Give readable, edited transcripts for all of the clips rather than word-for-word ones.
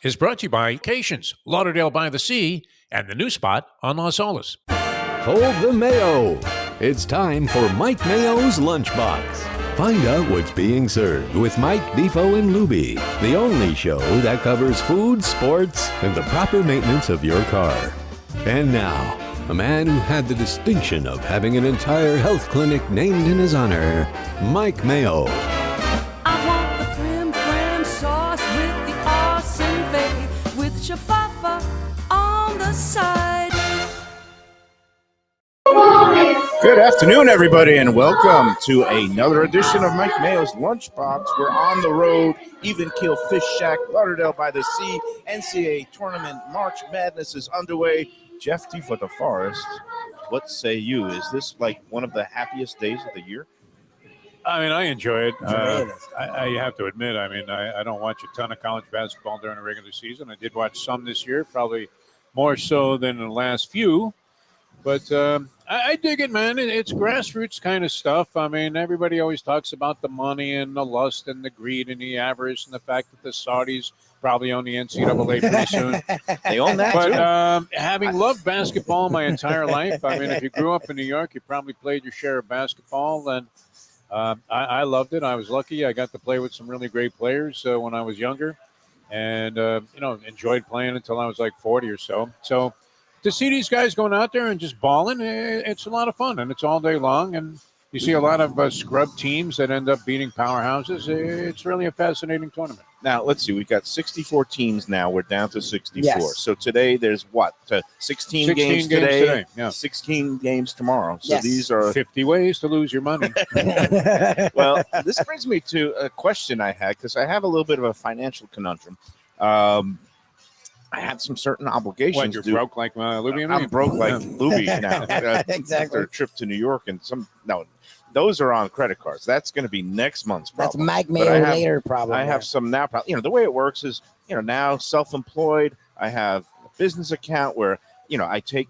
is brought to you by Vacations, Lauderdale by the Sea, and the new spot on Las Olas. Hold the Mayo. It's time for Mike Mayo's Lunchbox. Find out what's being served with Mike, Defo and Lubie, the only show that covers food, sports, and the proper maintenance of your car. And now, a man who had the distinction of having an entire health clinic named in his honor, Mike Mayo. I want the flim sauce with the awesome fave, with shafafa on the side. Good afternoon, everybody, and welcome to another edition of Mike Mayo's Lunchbox. We're on the road, Even Keel Fish Shack, Lauderdale by the Sea, NCAA Tournament, March Madness is underway. Jeff T. for the Forest, what say you? Is this like one of the happiest days of the year? I mean, I enjoy it. I have to admit, I don't watch a ton of college basketball during the regular season. I did watch some this year, probably more so than the last few. But I dig it, man. It's grassroots kind of stuff. I mean, everybody always talks about the money and the lust and the greed and the avarice and the fact that the Saudis probably own the NCAA pretty soon. They own that, but, too. Having loved basketball my entire life, I mean, if you grew up in New York, you probably played your share of basketball. And I loved it. I was lucky. I got to play with some really great players when I was younger and, enjoyed playing until I was like 40 or so. So to see these guys going out there and just balling, it's a lot of fun, and it's all day long. And you see a lot of scrub teams that end up beating powerhouses. It's really a fascinating tournament. Now, let's see. We've got 64 teams now. We're down to 64. Yes. So today there's what? 16 games today, yeah. 16 games tomorrow. So Yes. these are 50 ways to lose your money. Well, this brings me to a question I had, because I have a little bit of a financial conundrum. I had some certain obligations. What, you're broke like Lubie and me? I'm broke like Lubie now. Exactly. After a trip to New York and those are on credit cards. That's going to be next month's problem. That's Mike But Mayo later problem. I have some now. The way it works is, now self-employed. I have a business account where, I take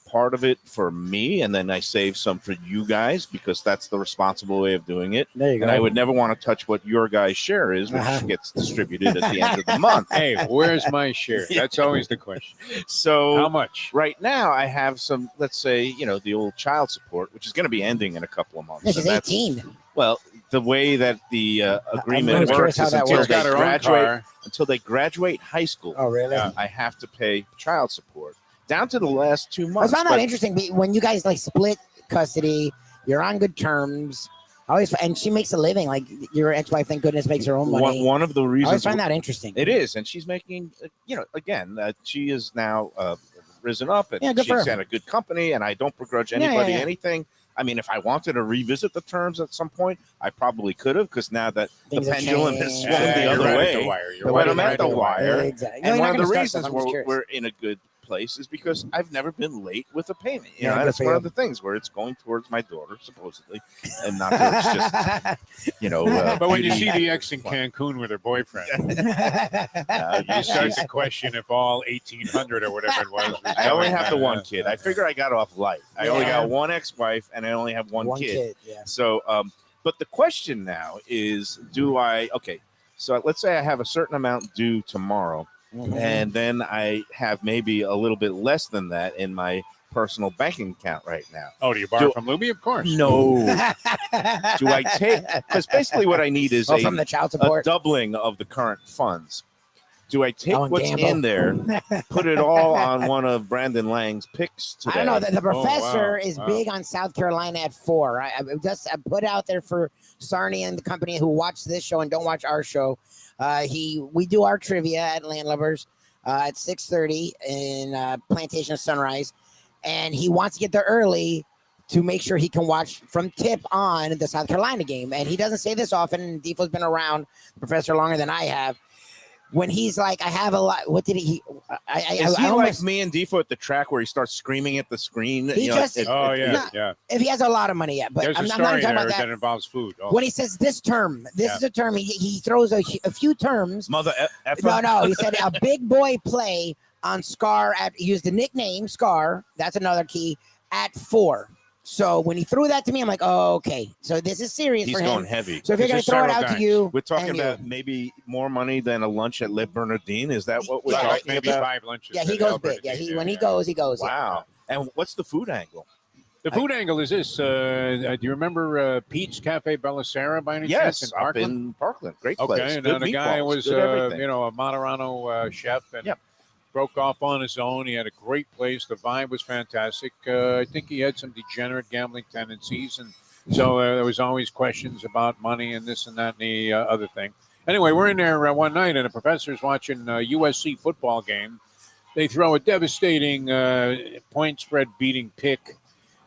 part of it for me, and then I save some for you guys, because that's the responsible way of doing it. There you go. And I would never want to touch what your guys' share is, which gets distributed at the end of the month. Hey, where's my share? That's always the question. So how much? Right now, I have some, let's say, the old child support, which is going to be ending in a couple of months. This is 18. Well, the way that the agreement I'm works is curious until they graduate high school. Oh, really? I have to pay child support down to the last 2 months. I found that interesting. When you guys split custody, you're on good terms. And she makes a living. Like your ex-wife, thank goodness, makes her own money. One of the reasons I always find that interesting. It is, and she's making, she is now risen up, and she's at a good company, and I don't begrudge anybody anything. I mean, if I wanted to revisit the terms at some point, I probably could have, because now that Things the pendulum has swung the other right way, at the wire. but I'm at the wire. Exactly. And one of the reasons we're in a good place is because I've never been late with a payment. That's one of the things where it's going towards my daughter, supposedly, and not that it's just, But when you see the ex in Cancun with her boyfriend, you start to question if all 1,800 or whatever it was. I only have the one kid. I figure I got off light. I only got one ex-wife, and I only have one kid. Yeah. So, but the question now is, so let's say I have a certain amount due tomorrow. Mm-hmm. And then I have maybe a little bit less than that in my personal banking account right now. Oh, do you borrow from Lubie? Of course. No. Do I take? Because basically what I need is from the child support? a doubling of the current funds. Do I take what's gamble. in there, put it all on one of Brandon Lang's picks today? I don't know. The professor is big on South Carolina at 4. I put out there for Sarni and the company who watch this show and don't watch our show. We do our trivia at Landlubbers at 6:30 in Plantation Sunrise, and he wants to get there early to make sure he can watch from tip on the South Carolina game. And he doesn't say this often. Defo's been around the professor longer than I have. When he's like, I have a lot. What did he? Is he like me and Defo at the track where he starts screaming at the screen? He yeah. If he has a lot of money, yeah. But There's I'm a not story talking about that involves food. Also. When he says this term, this is a term. He throws a few terms. Mother effer. No. He said a big boy play on Scar. He used the nickname Scar. That's another key at 4. So when he threw that to me, I'm like, oh, okay. So this is serious He's for him. going heavy. So if you're This going to is throw it several out to guys. you, We're talking and you. about maybe more money than a lunch at Le Bernardine. Is that what we're Well, talking maybe about? 5 lunches. Yeah, he at goes Albert big. Yeah, King. when he goes, he goes. Wow. And what's the food angle? The food angle is this. Do you remember Pete's Cafe Belisara by any Yes, chance in up Parkland? in Parkland. Great place. Okay, Good now the guy meatballs, was, good everything. a Moderano chef and broke off on his own. He had a great place. The vibe was fantastic. I think he had some degenerate gambling tendencies, and so there was always questions about money and this and that and the other thing. Anyway, we're in there one night, and the professor's watching a USC football game. They throw a devastating point spread beating pick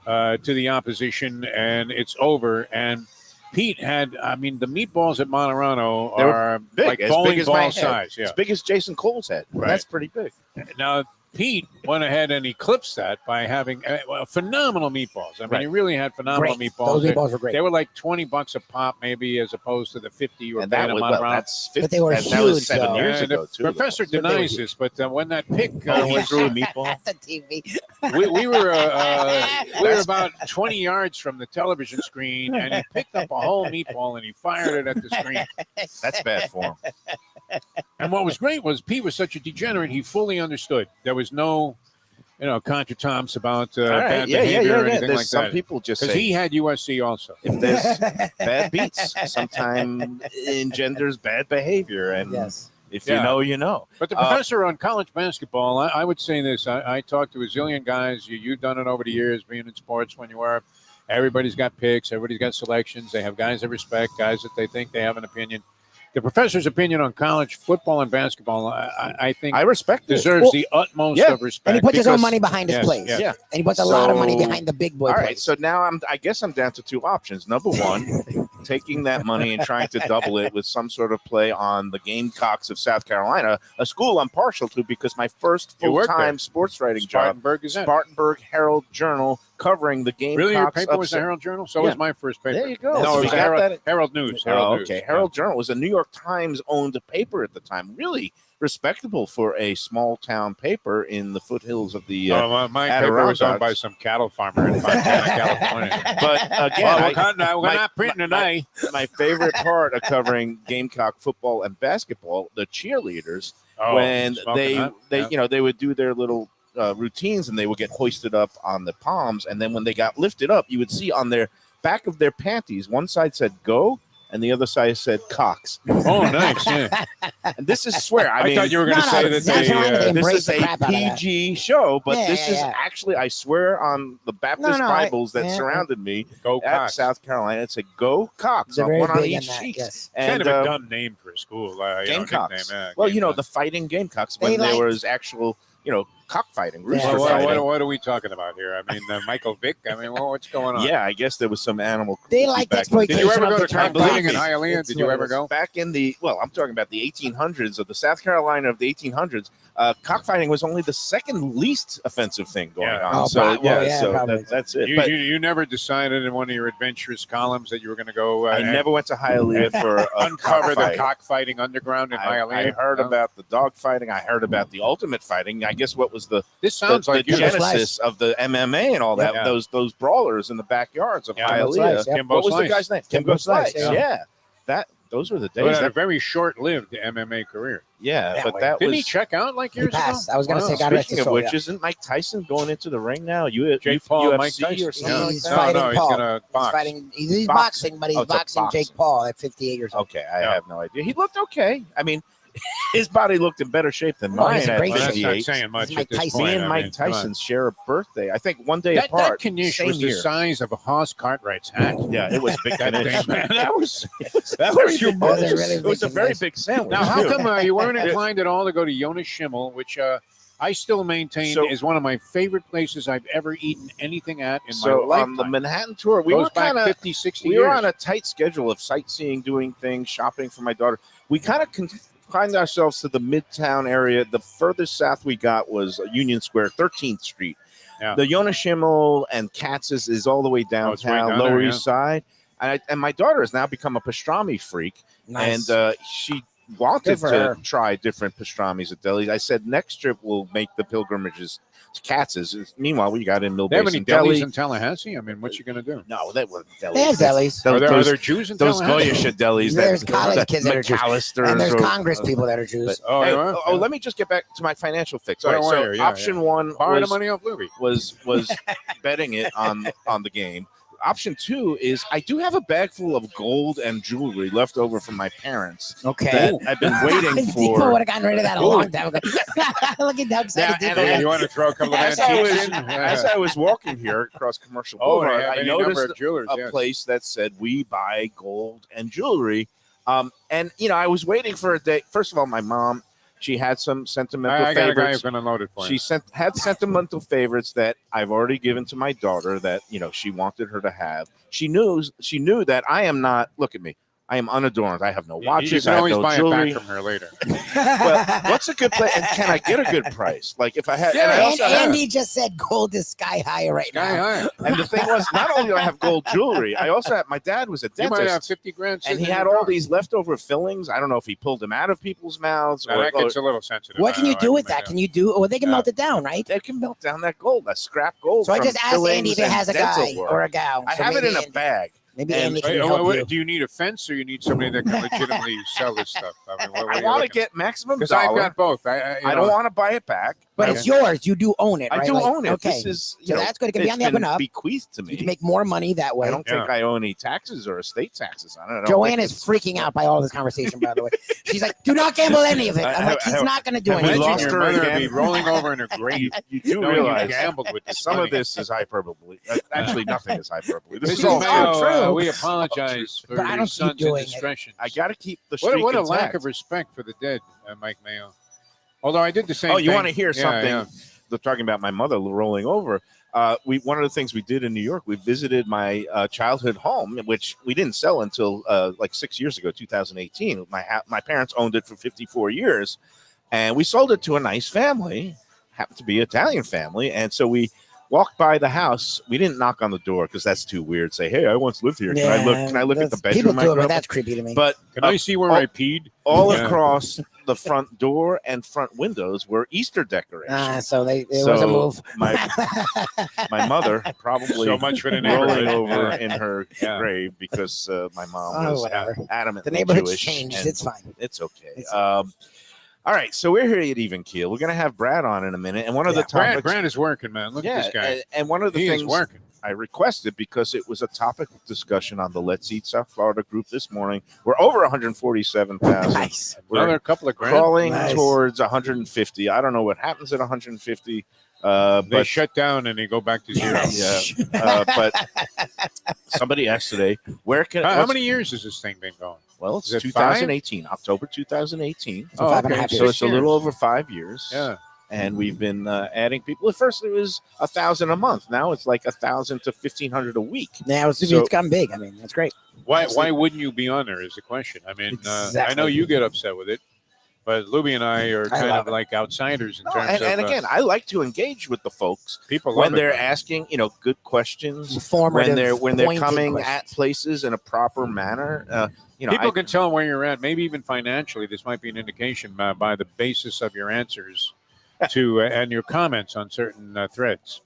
to the opposition, and it's over. And Pete had, the meatballs at Moderano They were are big, like as bowling big as my ball head. size. Yeah. As big as Jason Cole's head. Right. That's pretty big. Now, Pete went ahead and eclipsed that by having phenomenal meatballs. I mean, Right. he really had phenomenal Great. meatballs. Those meatballs were great. They were like $20 a pop, maybe, as opposed to the 50 you were And paying that at was, Moderano. that's 50, But they were that was huge, 7 though. years And ago, the too. professor But they were denies huge. this, but when that pick He threw a meatball. At the TV. we were about 20 yards from the television screen, and he picked up a whole meatball and he fired it at the screen. That's bad form. And what was great was Pete was such a degenerate; he fully understood. There was no, contretemps about All right. bad Yeah, behavior or yeah. anything There's like some that. people just Because say he had USC also. if there's bad beats, sometimes engenders bad behavior. And Yes. if you Yeah. know, you know. But the professor on college basketball, I would say this. I talked to a zillion guys. You've done it over the years, being in sports when you were. Everybody's got picks. Everybody's got selections. They have guys they respect, guys that they think they have an opinion. The professor's opinion on college football and basketball, I think, I respect it. deserves Well, the utmost yeah. of respect. And he puts his own because- money behind his Yes, plays. yes. Yeah. And he puts a lot of money So- behind the big boy All right, plays. so now I guess I'm down to two options. Number one, taking that money and trying to double it with some sort of play on the Gamecocks of South Carolina, a school I'm partial to because my first You worked full-time there. sports writing job, Spartanburg Gazette. Spartanburg Herald Journal, covering the Gamecocks. Really, your paper of was the Sa- Herald Journal? So Yeah. was my first paper. There you go. No, So it we was the got that- Herald News. Oh, Herald News. okay. Herald Journal was a New York Times owned paper at the time. Really respectable for a small town paper in the foothills of the. My paper was owned Adirondacks. by some cattle farmer in Montana, California. But again, Well, we're not printing today. my favorite part of covering Gamecock football and basketball, the cheerleaders, Oh, when smoking hot. Yeah. they would do their little routines and they would get hoisted up on the palms, and then when they got lifted up, you would see on their back of their panties, one side said "go" and the other side said "cocks." Oh, nice. Yeah. And this is swear. I mean, thought you were going to No, say no, that South Carolina, they they. this embrace is the a crap out of that. PG show, but Yeah, this yeah, is yeah. actually, I swear on the Baptist No, I- Bibles that yeah. surrounded me Go at Cox. South Carolina. It said "Go Cox," They're very one on big in each that, cheek. yes. And Kind of a dumb name for a school. Gamecocks. Nickname, Well, you know, Gamecocks. the fighting Gamecocks They when there liked- was actual, cockfighting, rooster Yeah, fighting. What are we talking about here? I mean, Michael Vick. I mean, what's going on? Yeah, I guess there was some animal. They cruelty like back in the Did day. you ever exploitation go of to the term cockfighting in black. Hialeah? That's Did you what ever it is. go? Back in the I'm talking about the 1800s of the South Carolina of the 1800s. Cockfighting was only the second least offensive thing going Yeah. on. Oh, So well, yeah, so probably. that's it. You, But you never decided in one of your adventurous columns that you were going to go I and never went to Hialeah for a uncover the cockfight. cockfighting underground in I Hialeah. heard No? about the dog fighting. I heard about the ultimate fighting. I guess what was the This sounds like the you. Kimbo genesis of the MMA and all that. Yeah. Those brawlers in the backyards of Yeah, Kimbo Hialeah. Slice, yeah. Kimbo What was Slice. the guy's name? Kimbo Slice, Yeah. Those were the Who days. had a very short-lived MMA career. Yeah, Yeah, but well, that Didn't was. he check out like He years ago? passed. I was going to Wow. say, God rest Speaking his of soul. which, Yeah. isn't Mike Tyson going into the ring now? Jake Paul, UFC Mike Tyson. or something like He's that? No, fighting no, he's Paul. going to He's box. fighting. He's Box. boxing, but he's Oh, it's a boxing box. Jake Paul at 58 years old. Okay, I Yeah. have no idea. He looked okay. I mean, his body looked in better shape than Oh, mine he's a at great Well, that's not 58. saying much It's at Mike this Tyson. point. Me and I Mike mean, come on. Tyson share a birthday. I think one day That apart. Knish same was the year. size of a Hoss Cartwright's hat. Yeah, it was big. That Knish. thing, man, That was humongous. really It was a big very Knish. big sandwich. Now, how too. come you weren't inclined at all to go to Jonas Schimmel, which I still maintain So- is one of my favorite places I've ever eaten anything at in So my lifetime. on the Manhattan tour, we Goes were back kind of 50, 60 we years. were on a tight schedule of sightseeing, doing things, shopping for my daughter. We kind of confined ourselves to the Midtown area. The furthest south we got was Union Square, 13th Street. Yeah. The Jonas Schimmel and Katz's is all the way it's way downtown, down Lower there, East Side. And my daughter has now become a pastrami freak. Nice. And she wanted Good for her. to try different pastrami's at delis. I said next trip we'll make the pilgrimages to Katz's. Meanwhile, we got in Mill They have any Basin delis Deli. in Tallahassee? I mean, what you going to do? No, that wasn't delis. They have delis. Are there Jews in those Tallahassee? Goyish delis? There's college kids that are Jews. McAllister's And there's or- Congress people that are Jews. Oh, Hey, you are? oh, let me just get back to my financial fix. Don't All right, so worry, yeah, option one Borrow the was, money off Lubie. was betting it on the game. Option two is I do have a bag full of gold and jewelry left over from my parents Okay. that I've been waiting Defo for. would have gotten rid of that a long time ago. Look at Doug Yeah, excited. and You want to throw a couple of As I antiques was in? as I was walking here across Commercial Oh, Boulevard, they have I any number noticed of jewelers, a yes. place that said we buy gold and jewelry. And I was waiting for a day. First of all, my mom, she had some sentimental I got a guy favorites. who's going to load it for She you. had sentimental favorites that I've already given to my daughter that she wanted her to have. She knew that I am not. Look at me. I am unadorned. I have no You watches. can I have always no buy jewelry. it back from her later. Well, what's a good price? And can I get a good price? Like if I had, and I And also have, Andy just said gold is sky high right Sky now. high. and the thing was, not only do I have gold jewelry, I also have. My dad was a You might have dentist, 50 grand. and sitting he in had your all car. these leftover fillings. I don't know if he pulled them out of people's mouths Now, or, that gets a little sensitive. What can you do with I that? Can you do? Well, they can Yeah. melt it down, right? they can melt down that gold, that scrap gold. So I from just asked Andy if he fillings has a and dental guy work. or a gal. I So have it maybe in a Andy- bag. Maybe and- Andy can Wait, help you. do you need a fence or you need somebody that can legitimately sell this stuff? I mean, I want to get maximum because I've dollar. got both. I don't want to buy it back. But it's yours. You do own it, right? I do Like, own it. Okay. This is So that's good. It can be it's on the up been and up. bequeathed to me. You can make more money that way. I don't think Yeah. I owe any taxes or estate taxes on it. I don't Joanne think is it's- freaking out by all this conversation, by the way. She's like, do not gamble any of it. I'm like, he's not going to do have we anything. lost Imagine your her mother again? be rolling over in her grave. You do knowing realize you gambled with this some money. of this is hyperbole. Actually, nothing is hyperbole. This is Mrs. all Mayo, true. true. we apologize for But I your don't see you son's doing it. indiscretions. I got to keep the streak What a intact. lack of respect for the dead, Mike Mayo. Although I did the same Oh, thing. you want to hear Yeah, something? yeah. They're talking about my mother rolling over. One of the things we did in New York, we visited my childhood home, which we didn't sell until like 6 years ago, 2018. My parents owned it for 54 years, and we sold it to a nice family, happened to be an Italian family, and so we walked by the house. We didn't knock on the door because that's too weird. Say, hey, I once lived here. Can I look? Can I look at the that's- People bedroom? I do it, grew but up that's creepy to me. in? But Can I see where I peed? all Yeah. across the front door and front windows were Easter decorations. So it was a move. My mother probably So much for the rolling neighborhood. over Yeah. in her Yeah. grave because my mom Oh, was whatever. adamantly The neighborhood's Jewish, changed. and It's fine. it's okay. It's- All right, so we're here at Even Keel. We're going to have Brad on in a minute, and one of the Brad, topics, Brad is working, man. Look at this guy. and one of the He things is working. I requested because it was a topic of discussion on the Let's Eat South Florida group this morning. We're over 147,000. Nice. Another couple of grand. Crawling Nice. towards 150. I don't know what happens at 150, They but shut down and they go back to zero. yeah. But somebody asked today, where can How what's- many years has this thing been going? Well, it's is it 2018, October 2018. So 5.5 So years. it's a little over 5 years. Yeah. And we've been adding people. At first, it was 1,000 a month. Now it's like 1,000 to 1,500 a week. Yeah, So- it's gotten big. I mean, that's great. Why wouldn't you be on there is the question. I mean, I Exactly. know you get upset with it, but Lubie and I are kind love of like outsiders in No, terms and of again, I like to engage with the folks people love when it, they're man. asking, good questions. Informative, When they're pointed coming questions. at places in a proper manner. People can tell where you're at. Maybe even financially, this might be an indication by the basis of your answers to and your comments on certain threads.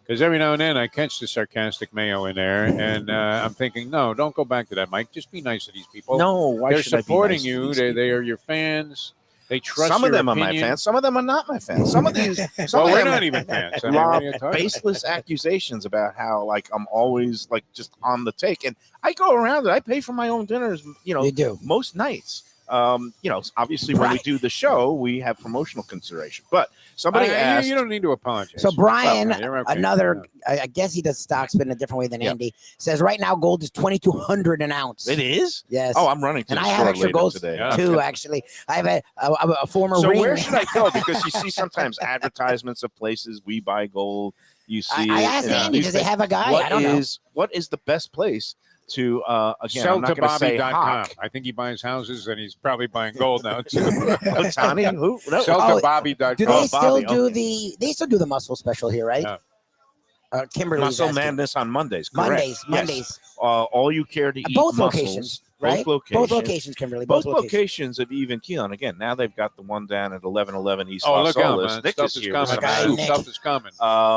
Because every now and then I catch the sarcastic Mayo in there, and I'm thinking, no, don't go back to that, Mike. Just be nice to these people. No, why they're should I be supporting nice to you. these They people? are your fans. They trust Some of your them are my opinion. fans. Some of them are not my fans. Some of these, some Well, of we're them not even fans. I mean, lob what are you talking about? baseless accusations about how I'm always just on the take, and I go around it. I pay for my own dinners, You do. most nights. Obviously when we Right. do the show, we have promotional consideration. But somebody asked, you don't need to apologize. So Brian, Well, you're okay. another, I guess he does stocks, but in a different way than Yeah. Andy, says right now gold is 2,200 an ounce. it is. Yes. Oh, I'm running to and the I have store extra later gold today. Yeah. too. Actually, I have a former So ring. where should I go? Because you see sometimes advertisements of places we buy gold. You see, I asked Andy, these does he things. have a guy? I don't know. What is the best place to again? Sell I'm to not going to say Bobby.com. hawk. I think he buys houses and he's probably buying gold now too. Otani? Who? No. Sell Oh, to Bobby.com. Do they still Bobby, do okay. they still do the muscle special here, right? Yeah. Kimberly's Muscle asking. Madness on Mondays. Correct. Mondays, Yes. Mondays. All you care to eat Both mussels. locations. right? locations. Both locations, Kimberly. Both locations of Even Keel. And again, now they've got the one down at 1111 East Oh, Los look out, Olas. man. Nick Stuff is is here. coming, with some Nick. man. soup. Stuff is coming.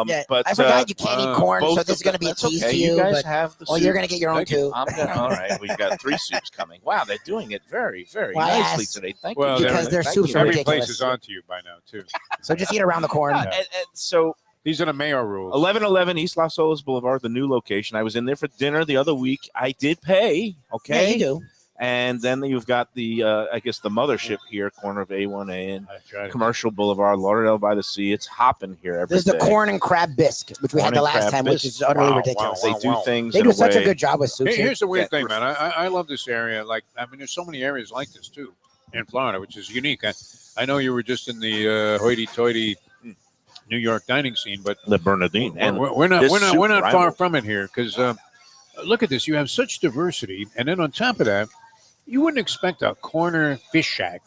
Yeah, But I forgot you can't wow. eat corn, both so of this is going to be a that's tease okay. to You you. guys But, have the well, soup. you're going to get your own Thank you. too. All right. We've got 3 soups coming. Wow, they're doing it very, very Well, I nicely asked- today. Thank Well, you. Because Jeremy. their Thank soups you. are Every ridiculous. place is on to you by now, too. So just eat around the corn. And so These are the Mayo rules. 1111 East Los Olas Boulevard, the new location. I was in there for dinner the other week. I did pay. Okay. Yeah, you do. And then you've got the, I guess, the mothership here, corner of A1A and That's right. Commercial Boulevard, Lauderdale by the Sea. It's hopping here every There's the day. corn and crab bisque, which we Corn had the and last crab time, which bisque. is utterly Wow, ridiculous. wow, They do things They in do a such way. a good job with soups. Here's the weird Yeah, thing, man. I love this area. Like, I mean, there's so many areas like this, too, in Florida, which is unique. I know you were just in the hoity-toity New York dining scene, but the Bernardine. And we're not this we're not soup far rival. from it here because look at this. You have such diversity, and then on top of that, you wouldn't expect a corner fish shack,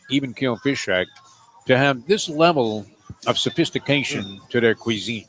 even keel fish shack, to have this level of sophistication to their cuisine.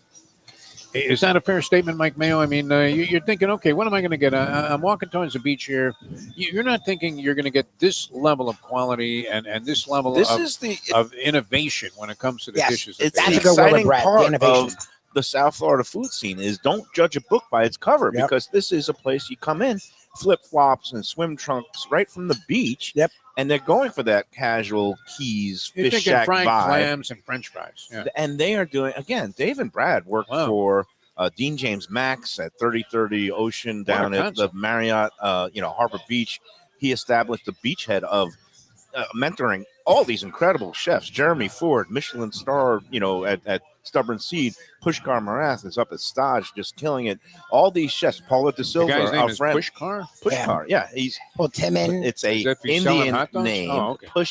Is that a fair statement, Mike Mayo? I mean, you're thinking, okay, what am I going to get? I'm walking towards the beach here. You're not thinking you're going to get this level of quality and this level this of, is the of innovation when it comes to the Yes, dishes. that it's they That's the a good have. word with exciting Brad, the part innovation. of the South Florida food scene is don't judge a book by its cover Yep. because this is a place you come in flip flops and swim trunks right from the beach. Yep. And they're going for that casual Keys You're fish thinking shack fried vibe. clams and French fries. Yeah. And they are doing again. Dave and Brad work Wow. for Dean James Max at 3030 Ocean What a down at the concept. Marriott, Harbor Beach. He established the beachhead of mentoring all these incredible chefs. Jeremy Ford, Michelin star, at Stubborn Seed. Pushkar Marath is up at Staj, just killing it. All these chefs. Paula De The Silva, guy's name our is friend. Pushkar. Pushkar, yeah, he's Well, Timon. it's a Is that if he's selling Indian hot dogs? name. Oh, okay.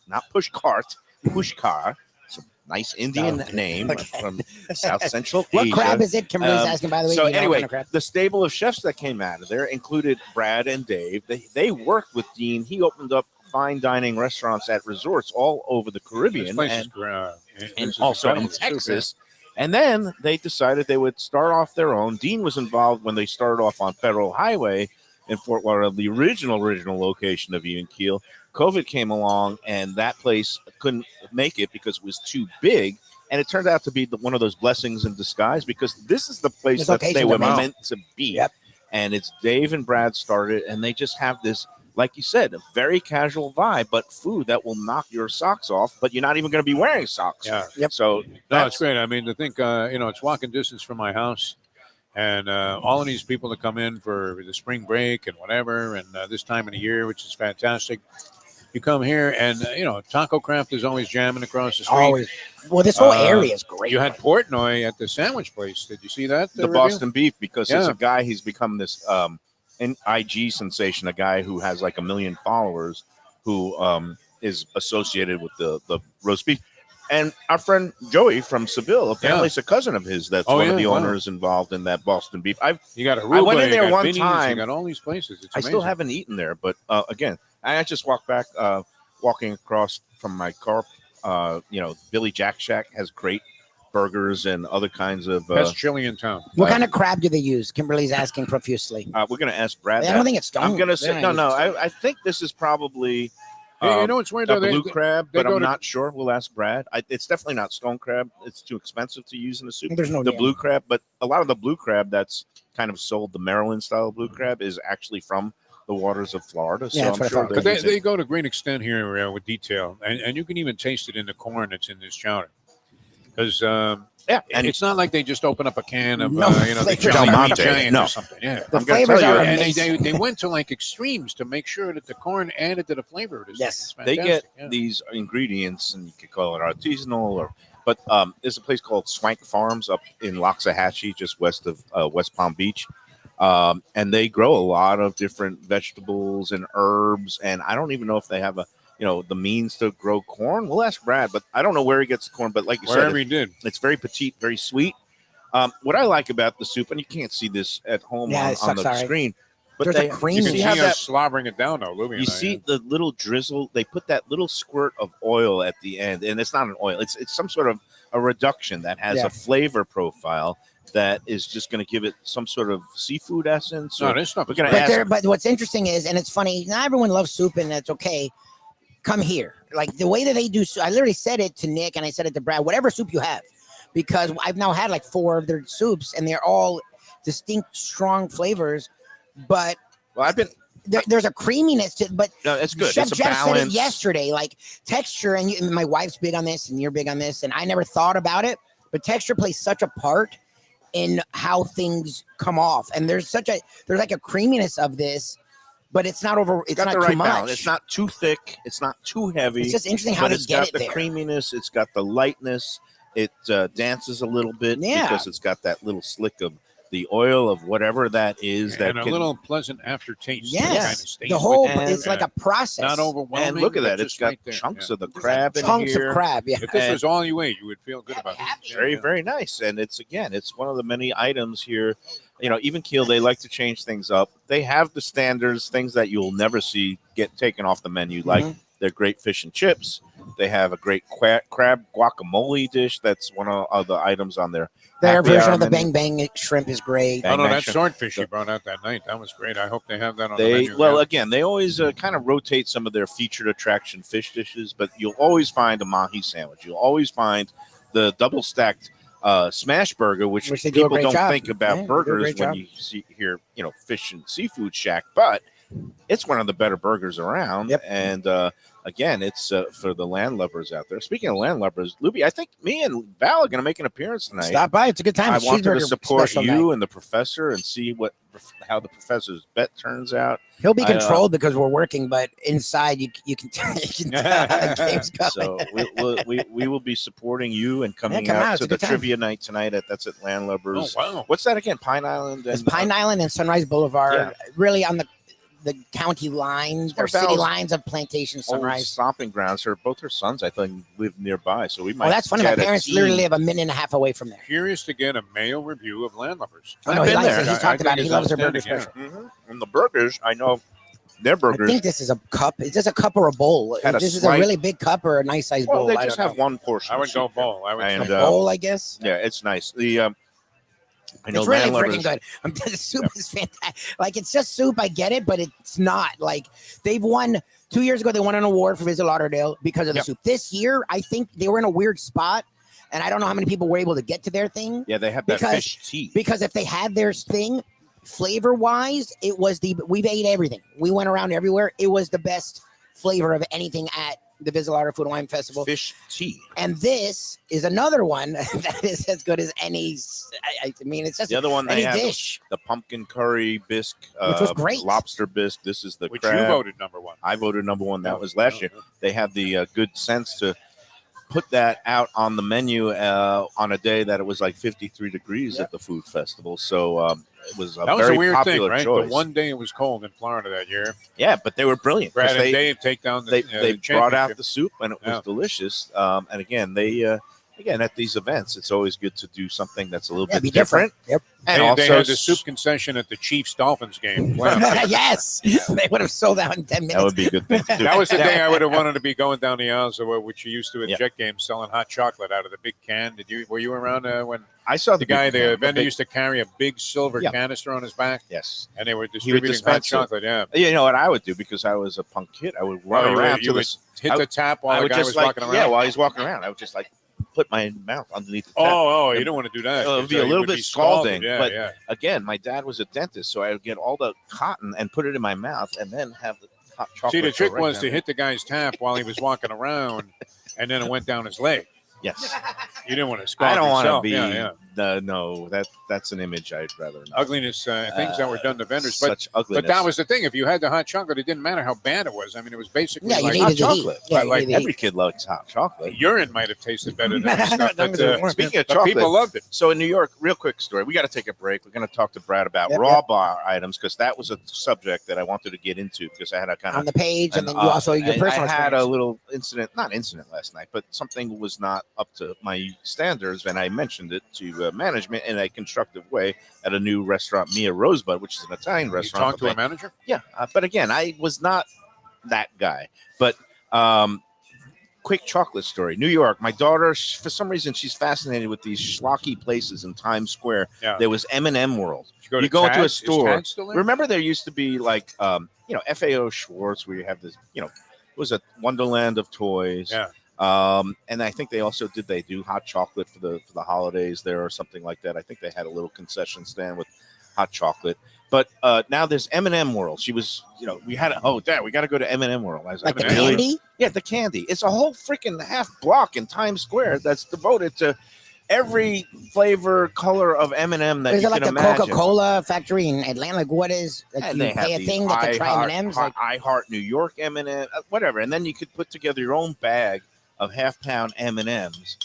Not Pushcart, Pushkar. It's a nice Indian Okay. name Okay. from South Central What Asia. crab is it? Kimberly's asking, by the way. So Do you know what anyway, kind of crab? the stable of chefs that came out of there included Brad and Dave. They worked with Dean. He opened up fine dining restaurants at resorts all over the This Caribbean place and, is this and is also in incredible. Soup, yeah. Texas. And then they decided they would start off their own. Dean was involved when they started off on Federal Highway in Fort Lauderdale, the original location of Even Keel. COVID came along, and that place couldn't make it because it was too big. And it turned out to be one of those blessings in disguise because this is the place This that they location were they're meant to be. Yep. And it's Dave and Brad started, and they just have this, like you said, a very casual vibe, but food that will knock your socks off, but you're not even going to be wearing socks. Yeah. Yep. So No, that's it's great. I mean, to think, it's walking distance from my house, and all of these people that come in for the spring break and whatever, and this time of the year, which is fantastic. You come here, and Taco Craft is always jamming across the street. Always. Well, this whole area is great. You had Portnoy at the sandwich place. Did you see that? the review? Boston beef because there's Yeah. a guy, he's become this an IG sensation, a guy who has like 1 million followers who is associated with the roast beef. And our friend Joey from Seville, apparently Yeah. it's a cousin of his that's Oh, one of yeah, the wow. owners involved in that Boston beef. You got a I went in you there got one Vinny's, time. You got all these places. It's I amazing. still haven't eaten there, but again, I just walked back, walking across from my car. Billy Jack Shack has great burgers and other kinds of. Best chili in town. What kind of crab do they use? Kimberly's asking profusely. We're going to ask Brad. I that. don't think it's stone. I'm going to say They're no, not no. using I think this is probably. Hey, you know what's weird A though? blue crab, they but go I'm to- not sure. We'll ask Brad. It's definitely not stone crab. It's too expensive to use in a soup. There's no The name. blue crab, but a lot of the blue crab that's kind of sold, the Maryland style blue crab, is actually from the waters of Florida. So Yeah, that's I'm what I sure thought. But they're they using- go to great extent here with detail, and you can even taste it in the corn that's in this chowder. Because yeah, and it's not like they just open up a can of No the flavors. Jolly Del Green Monte, Giant no. or something. Yeah. The I'm gonna flavors tell you, are And amazing. they went to like extremes to make sure that the corn added to the flavor of this. Yes. thing. they It's get fantastic, yeah. these ingredients, and you could call it artisanal, but there's a place called Swank Farms up in Loxahatchee, just west of West Palm Beach. And they grow a lot of different vegetables and herbs, and I don't even know if they have the means to grow corn. We'll ask Brad, but I don't know where he gets the corn. But like you Wherever said, he did. it's very petite, very sweet. What I like about the soup, and you can't see this at home Yeah, on it sucks, the sorry. screen, but There's a they, cream You in can you it. see have us that. slobbering it down, though, Lubie. You see the little drizzle. They put that little squirt of oil at the end, and it's not an oil. It's some sort of a reduction that has Yeah. a flavor profile. that is just going to give it some sort of seafood essence. No, this stuff. We're gonna But, ask. but what's interesting is, and it's funny, not everyone loves soup, and that's okay. Come here. Like the way that they do, I literally said it to Nick and I said it to Brad, whatever soup you have, because I've now had like 4 of their soups and they're all distinct, strong flavors. But Well, I've been. there's a creaminess to but No, it's good. Chef It's a Jeff said it balance. yesterday, like texture, and my wife's big on this and you're big on this, and I never thought about it, but texture plays such a part in how things come off. And there's like a creaminess of this, but it's not It's not got the too right much. balance. It's not too thick. It's not too heavy. It's just interesting how but to it's get got it the there. creaminess. It's got the lightness. It dances a little bit because it's got that little slick of the oil of whatever that is. And a little pleasant aftertaste. Yes, that kind of stays the whole with you. it's like a process. Not overwhelming. And look at but that. It's just got right there. chunks Yeah. of the crab in chunks here. of crab. Yeah, If this And- was all you ate, you would feel good about it. Very, very nice. And it's one of the many items here. Even Keel, they like to change things up. They have the standards, things that you'll never see get taken off the menu, like their great fish and chips. They have a great crab guacamole dish. That's one of the items on their their happy version hour of the menu. bang bang shrimp is great. Bang Oh no, Bang that shrimp. swordfish you brought out that night, that was great. I hope they have that on the menu. Well, yeah. again, they always kind of rotate some of their featured attraction fish dishes, but you'll always find a mahi sandwich. You'll always find the double stacked smash burger, which Which they do a people great don't job. think Yeah, about they do a burgers great when job. you hear fish and seafood shack, but it's one of the better burgers around. Yep. And again, it's for the landlubbers out there. Speaking of landlubbers, Lubie, I think me and Val are going to make an appearance tonight. Stop by; it's a good time. I It's wanted to cheeseburger support special you night. and the professor and see how the professor's bet turns out. He'll be I, controlled because we're working, but inside you can tell, how the game's going. So we will be supporting you and coming come out. out It's to a the good time. trivia night tonight. That's at Landlubbers. Oh wow. What's that again? Pine Island. It's And, Pine Island and Sunrise Boulevard, Yeah. really on the county lines where or city Val's lines of Plantation old Sunrise. stomping grounds. Both her sons, I think, live nearby. So we might. Well, that's funny. My get a parents team. literally live a minute and a half away from there. Curious to get a Mayo review of Landlubbers. Oh, no, I've he been likes there. it. He's I talked think about it. He it's loves their burger outstanding, special. Mhm. And the burgers, I know their I burgers. think this is a cup. Is this a cup or a bowl? Had a This is a slight- really big cup or a nice size Well, bowl. they I just don't have know. one portion. I would go bowl. I would And, go A bowl, I guess. Yeah, it's nice. I know It's really Landlubbers- freaking good. The soup is fantastic. Like, it's just soup. I get it, but it's not. Like, they've won 2 years ago. They won an award for Visit Lauderdale because of the Yep. soup. This year, I think they were in a weird spot, and I don't know how many people were able to get to their thing. Yeah, they have that Because- fish tea. Because if they had their thing, flavor wise, we've ate everything. We went around everywhere. It was the best flavor of anything at the Visit Lauderdale Food and Wine Festival. Fish tea. And this is another one that is as good as any. I mean, it's just The other one they any have dish. the pumpkin curry bisque, Which was great. lobster bisque. This is the which crab. you voted number one. I voted number one. That was last year. They had the good sense to put that out on the menu on a day that it was like 53 degrees at the food festival. So it was a That was very a weird thing, popular right? choice. The one day it was cold in Florida that year. Yeah, but they were brilliant. 'cause Brad and They, Dave take down the they the brought out championship. the soup and it was Yeah. delicious. And again, they again at these events, it's always good to do something that's a little Yeah, bit be different. different. Yep. And they also had the soup concession at the Chiefs Dolphins game. Wow. Yes, they would have sold out in 10 minutes. that would be a good thing to do. That was the Yeah. day I would have wanted to be going down the aisles, which you used to at Yeah. Jet games, selling hot chocolate out of the big can. Were you around when I saw the guy, big- the vendor, used to carry a big silver Yeah. canister on his back, Yes. and they were distributing hot dispense it. chocolate? Yeah. You know what I would do because I was a punk kid? I would run Oh, you around would- to you the would hit I- the tap while I the would guy just was like walking around. yeah, while he's walking around, I would just like put my mouth underneath the tap. Oh, you don't want to do that. It would be a 'cause, you little would bit be scalding, Yeah, but- yeah. Again, my dad was a dentist, so I would get all the cotton and put it in my mouth, and then have the hot chocolate. See, the go trick right was down to there. hit the guy's tap while he was walking around, and then it went down his leg. Yes, You didn't want to scald I don't want to yourself. be. Yeah, yeah. No, that's an image I'd rather not. Ugliness, things that were done to vendors. But Such ugliness. But that was the thing. If you had the hot chocolate, it didn't matter how bad it was. I mean, it was basically Yeah, you like needed hot the heat. chocolate. Yeah, But you like needed the Every kid likes hot chocolate. urine might have tasted better than the stuff. That was But, warm. Speaking of but chocolate, people loved it. so in New York, real quick story. We got to take a break. We're going to talk to Brad about Yep, raw yep. bar items because that was a subject that I wanted to get into because I had a kind on of the page, and then you also your and personal I had a experience. little incident, not incident last night, but something was not up to my standards, and I mentioned it to management in a constructive way at a new restaurant, Mia Rosebud, which is an Italian You restaurant. talked to a manager? Yeah, but again, I was not that guy. But quick chocolate story. New York. My daughter, for some reason, she's fascinated with these schlocky places in Times Square. Yeah. There was M&M World. You go into a Tad's? Is store. Tad's still there? Remember, there used to be like, FAO Schwartz, where you have this, it was a Wonderland of toys. Yeah. And I think they do hot chocolate for the holidays there or something like that. I think they had a little concession stand with hot chocolate. But now there's M&M World. She was, Dad, we got to go to M&M World. I was Like the "Really?" candy? Yeah, the candy. It's a whole freaking half block in Times Square that's devoted to every flavor, color of M&M that Is you it like can the imagine. Coca-Cola factory in Atlanta? Like, what is? Like, And you they have pay a these thing that can try I M&Ms? Heart, Like, I Heart New York M&M, whatever. And then you could put together your own bag of half-pound M&Ms.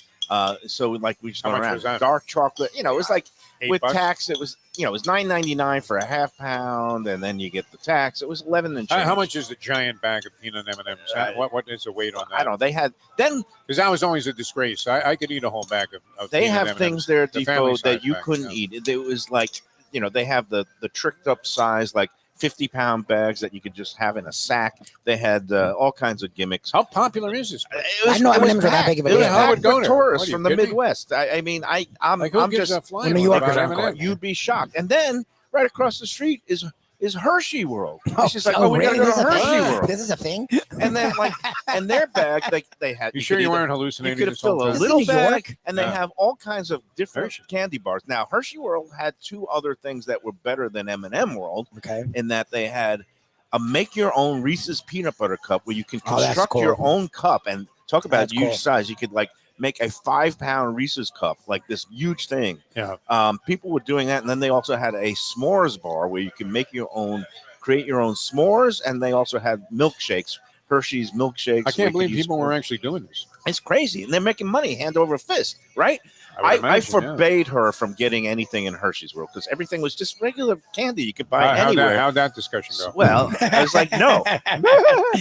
So like we just How went much around was that? dark chocolate. It was like with $8? tax, it was $9.99 for a half pound, and then you get the tax. It was 11 and change. How much is the giant bag of peanut M&Ms? What is the weight on that? I don't know. They had then Because that was always a disgrace. I could eat a whole bag of they peanut have M&Ms. things there, The family Defo, that size you bag, couldn't yeah. eat. It was like they have the tricked up size, like 50-pound bags that you could just have in a sack. They had all kinds of gimmicks. How popular is this? I know M&Ms are that big of a It was deal. I would packed go with there. What, tourists are you from the kidding me? Midwest. I'm Like, who gives just a flying New one Yorkers about aren't M&Ms? you'd be shocked. And then right across the street is Hershey World. Oh, She's like, oh, we really? gotta go This to is a Hershey thing? World. This is a thing? And then and their bag, they had. You sure could you either- weren't You hallucinating could have this whole filled a time? little New bag, York? and they Yeah. have all kinds of different Hershey. candy bars. Now, Hershey World had two other things that were better than M&M World, Okay. in that they had a make-your-own Reese's peanut butter cup where you can Oh, that's construct cool. your own cup, and talk about That's huge cool. size. You could make a 5-pound Reese's cup, like this huge thing. Yeah. People were doing that, and then they also had a s'mores bar where you can create your own s'mores, and they also had milkshakes, Hershey's milkshakes. I can't believe people were actually doing this. It's crazy, and they're making money hand over fist, right? would I imagine, forbade her from getting anything in Hershey's World because everything was just regular candy you could buy How'd anywhere. how'd that discussion go? Well, I was like, no.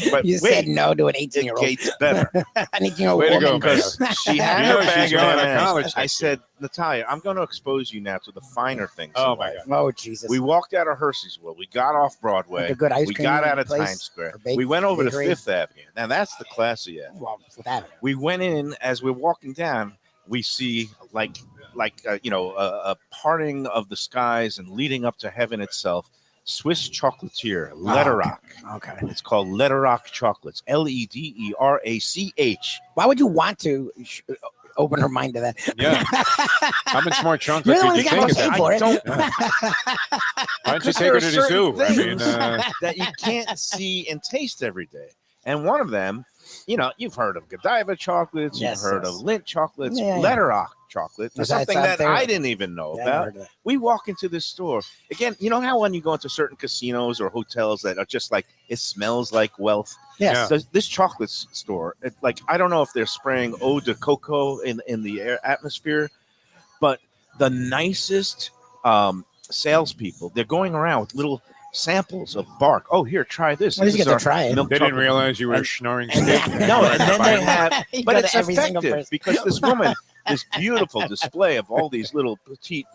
But You said no to an 18-year-old. It gets better. An 18-year-old Way to woman. go, Because she had You her know bag she's of going to M&Ms. college I next said, Natalia, I'm going to expose you now to the finer things. Oh, in my life. God. Oh, Jesus. We walked out of Hershey's World. We got off Broadway. Like a good ice We cream got out of place Times Square. or bake- We went over bakery? to Fifth Avenue. Now, that's the classy end. Well, with that. We went in. As we're walking down, we see a parting of the skies and leading up to heaven itself. Swiss chocolatier, Lederach. Okay. It's called Lederach chocolates. Lederach. Why would you want to open her mind to that? Yeah. How much more You're chocolate the one did who's you got think to of pay that? for it. Why don't you Because take there her are to the certain zoo? I mean, things that you can't see and taste every day. And one of them, you've heard of Godiva chocolates, Yes, you've heard yes. of Lindt chocolates, Yeah, yeah. Lederach chocolate. There's Is that something that there? I didn't even know Yeah, I never about. heard of that. We walk into this store. Again, you know how when you go into certain casinos or hotels that are just like, it smells like wealth? Yes. So this chocolate store, I don't know if they're spraying eau de coco in the air atmosphere, but the nicest salespeople, they're going around with little samples of bark. Oh, here, try this. Well, you This get is to our try it. milk They didn't chocolate. realize you were And- snoring and- steak. No, and then they have, You but go to it's every single effective person. because this woman, this beautiful display of all these little petite,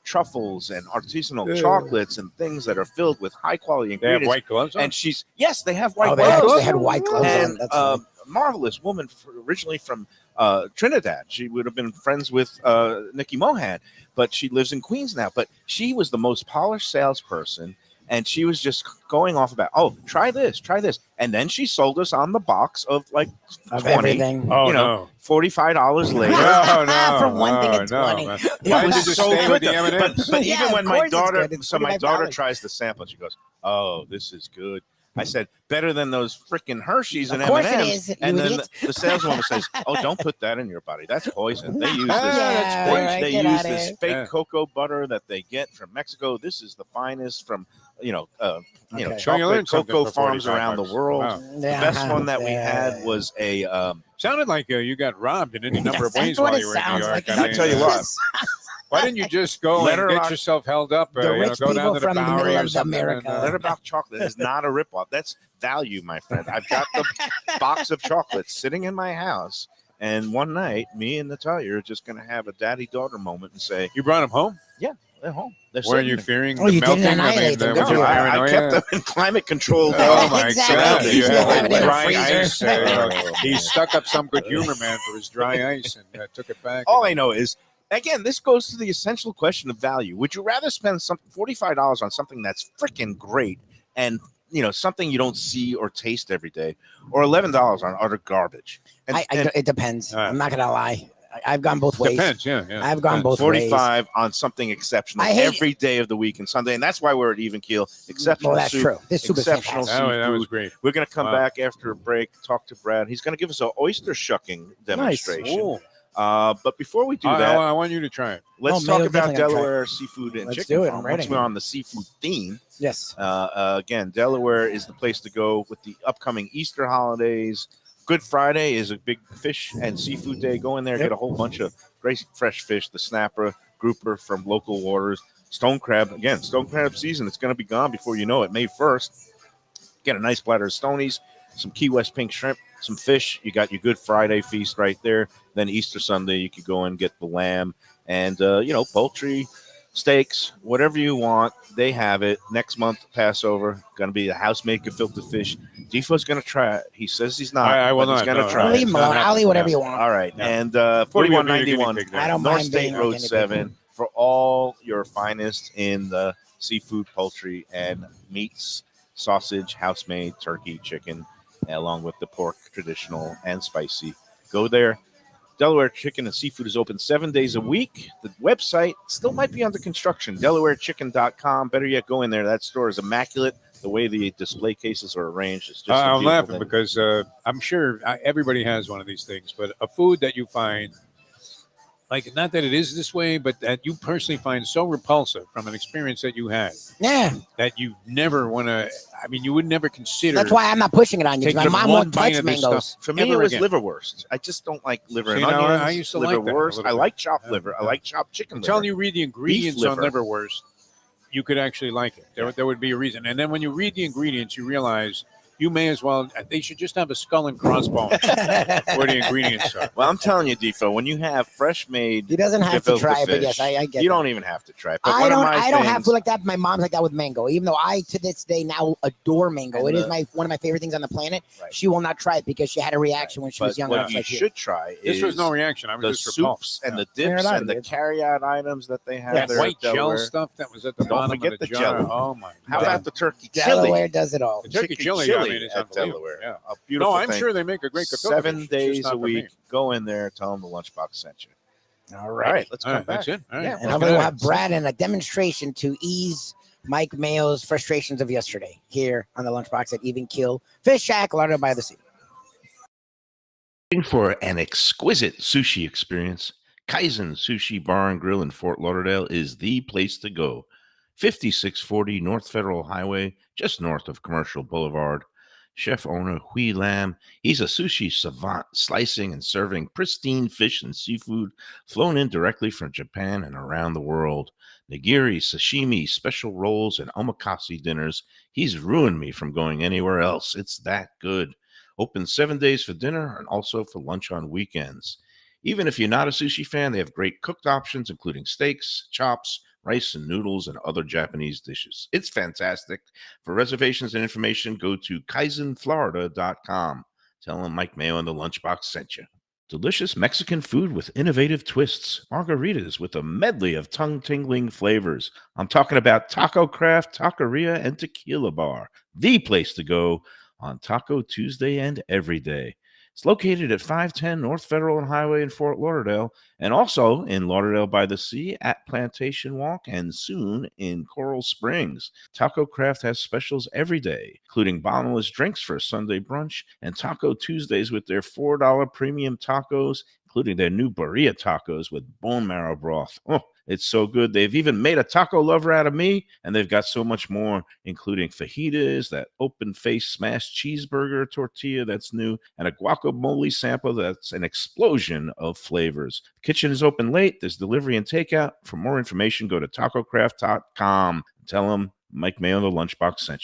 truffles and artisanal Yeah. chocolates and things that are filled with high quality They have ingredients. white gloves on. And yes, they have white Oh, they gloves. actually had white gloves on. And That's funny. marvelous woman, originally from Trinidad. She would have been friends with Nikki Mohan, but she lives in Queens now. But she was the most polished salesperson. And she was just going off about, oh, try this. And then she sold us on the box of like Of 20, everything. oh, no. $45 later. No, no. From one thing no, to no, 20. man. It Why It did you was just so stay with good. the M&Ms? But Yeah, even of when course my it's daughter, good. It's my daughter $45. tries the sample, she goes, oh, this is good. I said, better than those freaking Hershey's and Of course it M&Ms. is, you And then idiot. the saleswoman says, oh, don't put that in your body. That's poison. They use this. Yeah, poison. right, They get use outta this here. fake Yeah. cocoa butter that they get from Mexico. This is the finest from, Okay. So you chocolate learned something cocoa for farms 45 around the bucks. world. Wow. The best one that we had was a Sounded like you got robbed in any number of That's ways what while it you were in New sounds York. like. I'll tell you what. Why didn't you just go and Lederach- get yourself held up? The rich go down people to the from the Bowery middle or of something. America. Lederach chocolate is not a ripoff. That's value, my friend. I've got the box of chocolates sitting in my house. And one night, me and Natalia are just going to have a daddy-daughter moment and say, You brought him home? yeah, They're home. They're Were sitting you there. fearing Oh, the you didn't melting? annihilate them. was Good your for you. I paranoia? kept them in climate controlled. Oh my Exactly. God! You You should had have it in a dry freezer. ice. Oh, He man. stuck up some good humor man for his dry ice and took it back. All I know is, again, this goes to the essential question of value. Would you rather spend some $45 on something that's freaking great and something you don't see or taste every day, or $11 on utter garbage? And It depends. I'm not gonna lie. I've gone both ways. Depends, yeah. I've gone both ways. 45 on something exceptional I hate- every day of the week and Sunday, and that's why we're at Even Keel. Exceptional Well, that's soup, true. This soup is exceptional fantastic. That was seafood. great. We're going to come Wow. back after a break, talk to Brad. He's going to give us an oyster shucking demonstration. Ooh. But before we do I that, want you to try it. let's Oh, talk Mayo's about definitely gonna try Delaware seafood and Let's chicken do it. farm. I'm ready. Once we're on the seafood theme, Yes. again, Delaware is the place to go with the upcoming Easter holidays. Good Friday is a big fish and seafood day. Go in there, get a whole bunch of great fresh fish, the snapper, grouper from local waters, stone crab. Again, stone crab season. It's going to be gone before you know it, May 1st. Get a nice platter of stonies, some Key West pink shrimp, some fish. You got your Good Friday feast right there. Then Easter Sunday, you could go and get the lamb and, poultry, steaks, whatever you want. They have it. Next month, Passover, going to be a house-made gefilte fish. Defo's going to try it. He says he's not. I will but not. He's going to No, try Leave it. him alone. I'll eat whatever you want. All right. No. And We'll be a 4191 guinea pig there. I don't North mind State being a Road guinea pig. 7 for all your finest in the seafood, poultry, and meats, sausage, house-made, turkey, chicken, along with the pork, traditional and spicy. Go there. Delaware Chicken and Seafood is open 7 days a week. The website still might be under construction, delawarechicken.com. Better yet, go in there. That store is immaculate. The way the display cases are arranged is just a I'm beautiful laughing thing. because I'm sure everybody has one of these things, but a food that you find, like, not that it is this way, but that you personally find so repulsive from an experience that you had Yeah. that you never want to, you would never consider. That's why I'm not pushing it on you. Take 'Cause my even mom one won't bite touch of this mangoes. stuff. For me, Ever it was again. liverwurst. I just don't like liver See, and now, onions. I used to like that a liverwurst. little I bit. like chopped Yeah, liver. I yeah. like chopped chicken I'm liver. telling you, read the ingredients on liver. liverwurst, you could actually like it. There would be a reason. And then when you read the ingredients, you realize you may as well, they should just have a skull and crossbones where the ingredients are. Well, I'm telling you, Defo, when you have fresh made, He doesn't have to gefilte try it, but fish, yes, I get you that. don't even have to try it. But I one don't. of my I don't have things- food like that. But my mom's like that with mango. Even though I, to this day, now adore mango. And It is the- one of my favorite things on the planet. Right. She will not try it because she had a reaction when she was But younger. I what was you like, should try This is was no reaction. I the was just repulsed. soups and the Fair dips enough, and the dude. carry-out items that they have That there. white at gel Delaware. stuff that was at the Don't bottom forget of the the jar. jelly. Oh my How God! about the turkey chili? Delaware does it all. The turkey Chicken chili, chili is at unbelievable. Delaware. Yeah. A beautiful No, I'm thing. sure they make a great gefilte 7 fish. It's just days not a for me. week. Go in there, tell them the Lunchbox sent you. All All right. right, let's All come right, back. that's it. All right. Yeah, Let's and get hopefully we'll at have it. Brad in a demonstration to ease Mike Mayo's frustrations of yesterday here on the Lunchbox at Even Keel Fish Shack, Lauderdale by the Sea. Looking for an exquisite sushi experience? Kaizen Sushi Bar and Grill in Fort Lauderdale is the place to go. 5640 North Federal Highway, just north of Commercial Boulevard. Chef owner Hui Lam, he's a sushi savant, slicing and serving pristine fish and seafood flown in directly from Japan and around the world. Nigiri, sashimi, special rolls, and omakase dinners. He's ruined me from going anywhere else. It's that good. Open 7 days for dinner and also for lunch on weekends. Even if you're not a sushi fan, they have great cooked options, including steaks, chops, rice and noodles, and other Japanese dishes. It's fantastic. For reservations and information, go to kaizenflorida.com. Tell them Mike Mayo and the Lunchbox sent you. Delicious Mexican food with innovative twists. Margaritas with a medley of tongue-tingling flavors. I'm talking about Taco Craft, Taqueria, and Tequila Bar. The place to go on Taco Tuesday and every day. It's located at 510 North Federal and Highway in Fort Lauderdale, and also in Lauderdale by the Sea at Plantation Walk, and soon in Coral Springs. Taco Craft has specials every day, including bottomless drinks for a Sunday brunch, and Taco Tuesdays with their $4 premium tacos, including their new burrito tacos with bone marrow broth. Oh, it's so good. They've even made a taco lover out of me, and they've got so much more, including fajitas, that open-face smashed cheeseburger tortilla that's new, and a guacamole sample that's an explosion of flavors. The kitchen is open late. There's delivery and takeout. For more information, go to tacocraft.com. Tell them Mike Mayo, the Lunchbox sent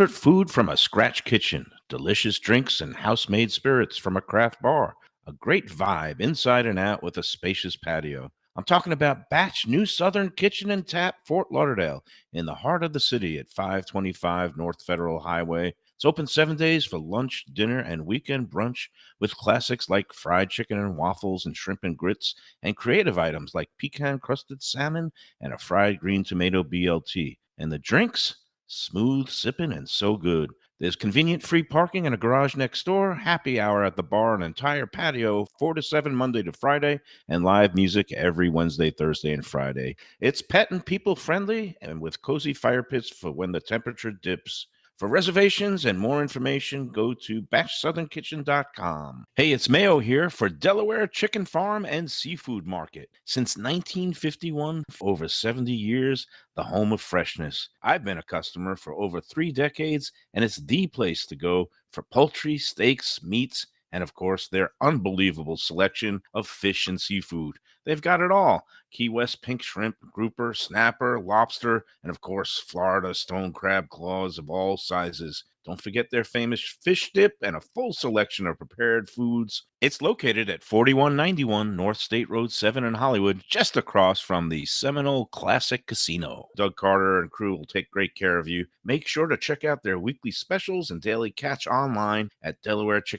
you. Food from a scratch kitchen, delicious drinks and house-made spirits from a craft bar, a great vibe inside and out with a spacious patio. I'm talking about Batch New Southern Kitchen and Tap, Fort Lauderdale, in the heart of the city at 525 North Federal Highway. It's open 7 days for lunch, dinner, and weekend brunch with classics like fried chicken and waffles and shrimp and grits, and creative items like pecan-crusted salmon and a fried green tomato BLT. And the drinks? Smooth sipping and so good. There's convenient free parking and a garage next door, happy hour at the bar, an entire patio, 4 to 7 Monday to Friday, and live music every Wednesday, Thursday, and Friday. It's pet and people friendly and with cozy fire pits for when the temperature dips. For reservations and more information, go to batchsouthernkitchen.com. Hey, it's Mayo here for Delaware Chicken Farm and Seafood Market. Since 1951, for over 70 years, the home of freshness. I've been a customer for over 3 decades, and it's the place to go for poultry, steaks, meats, and of course, their unbelievable selection of fish and seafood. They've got it all. Key West pink shrimp, grouper, snapper, lobster, and of course, Florida stone crab claws of all sizes. Don't forget their famous fish dip and a full selection of prepared foods. It's located at 4191 North State Road 7 in Hollywood, just across from the Seminole Classic Casino. Doug Carter and crew will take great care of you. Make sure to check out their weekly specials and daily catch online at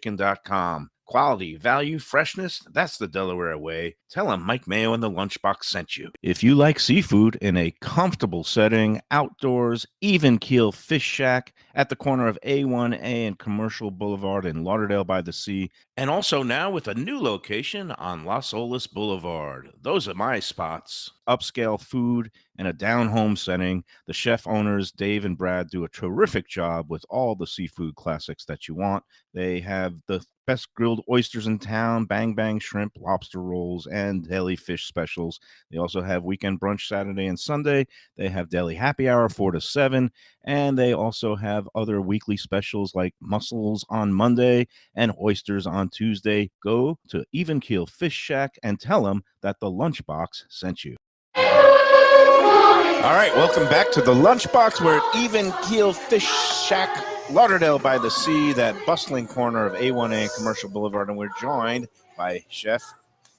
DelawareChicken.com. Quality, value, freshness, that's the Delaware way. Tell them Mike Mayo and the Lunchbox sent you. If you like seafood in a comfortable setting, outdoors, even keel fish shack at the corner of A1A and Commercial Boulevard in Lauderdale by the Sea, and also now with a new location on Las Olas Boulevard. Those are my spots. Upscale food and a down-home setting. The chef owners, Dave and Brad, do a terrific job with all the seafood classics that you want. They have the best grilled oysters in town, bang bang shrimp, lobster rolls, and deli fish specials. They also have weekend brunch Saturday and Sunday. They have deli happy hour 4 to 7, and they also have other weekly specials like mussels on Monday and oysters on Tuesday. Go to Even Keel Fish Shack and tell them that the Lunchbox sent you. All right, welcome back to the Lunchbox. We're at Even Keel Fish Shack, Lauderdale by the Sea, that bustling corner of A1A and Commercial Boulevard, and we're joined by chef,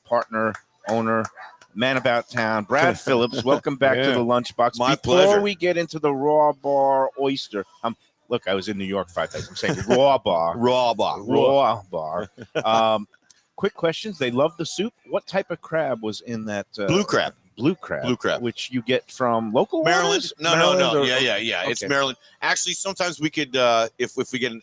partner, owner, man about town, Brad Phillips. Welcome back to the Lunchbox. My Before pleasure. we get into the raw bar oyster, look, I was in New York 5 times. I'm saying raw bar. Raw bar. Raw bar. Quick questions. They love the soup. What type of crab was in that? Blue crab. Blue crab. Blue crab. Which you get from local Maryland? waters? No. Or- Yeah. It's Okay. Maryland. Actually, sometimes we could, if we get an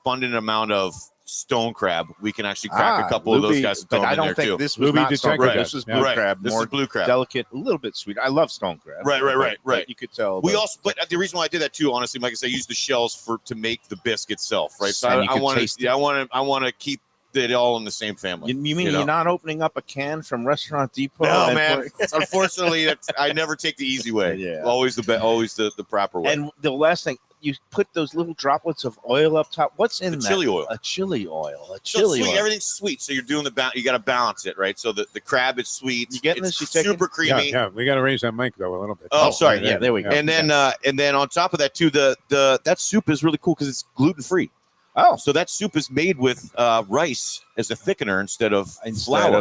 abundant amount of stone crab, we can actually crack a couple of those Lubie, guys and but throw them I in don't there think too. this was Lubie not stone detected crab. that. This was Yeah. blue Right. crab. This More is blue crab. delicate, a little bit sweet. I love stone crab. Right. But you could tell. We the- also, but the reason why I did that too, honestly, like I said, I used the shells to make the bisque itself, right? So And I you could want taste to, I want to keep it all in the same family. You mean you know? you're not opening up a can from Restaurant Depot? No, and man. Unfortunately, I never take the easy way. Yeah. Always the proper way. And the last thing, you put those little droplets of oil up top. What's in The that? chili oil. A chili oil. A So it's chili sweet. oil. Everything's sweet. So you're doing you got to balance it, right? So the crab is sweet. You getting it's this? You taking- super creamy. Yeah, we got to raise that mic though a little bit. Oh, sorry. Yeah, there we go. And then on top of that too, that soup is really cool because it's gluten free. Oh, So that soup is made with rice as a thickener instead of flour.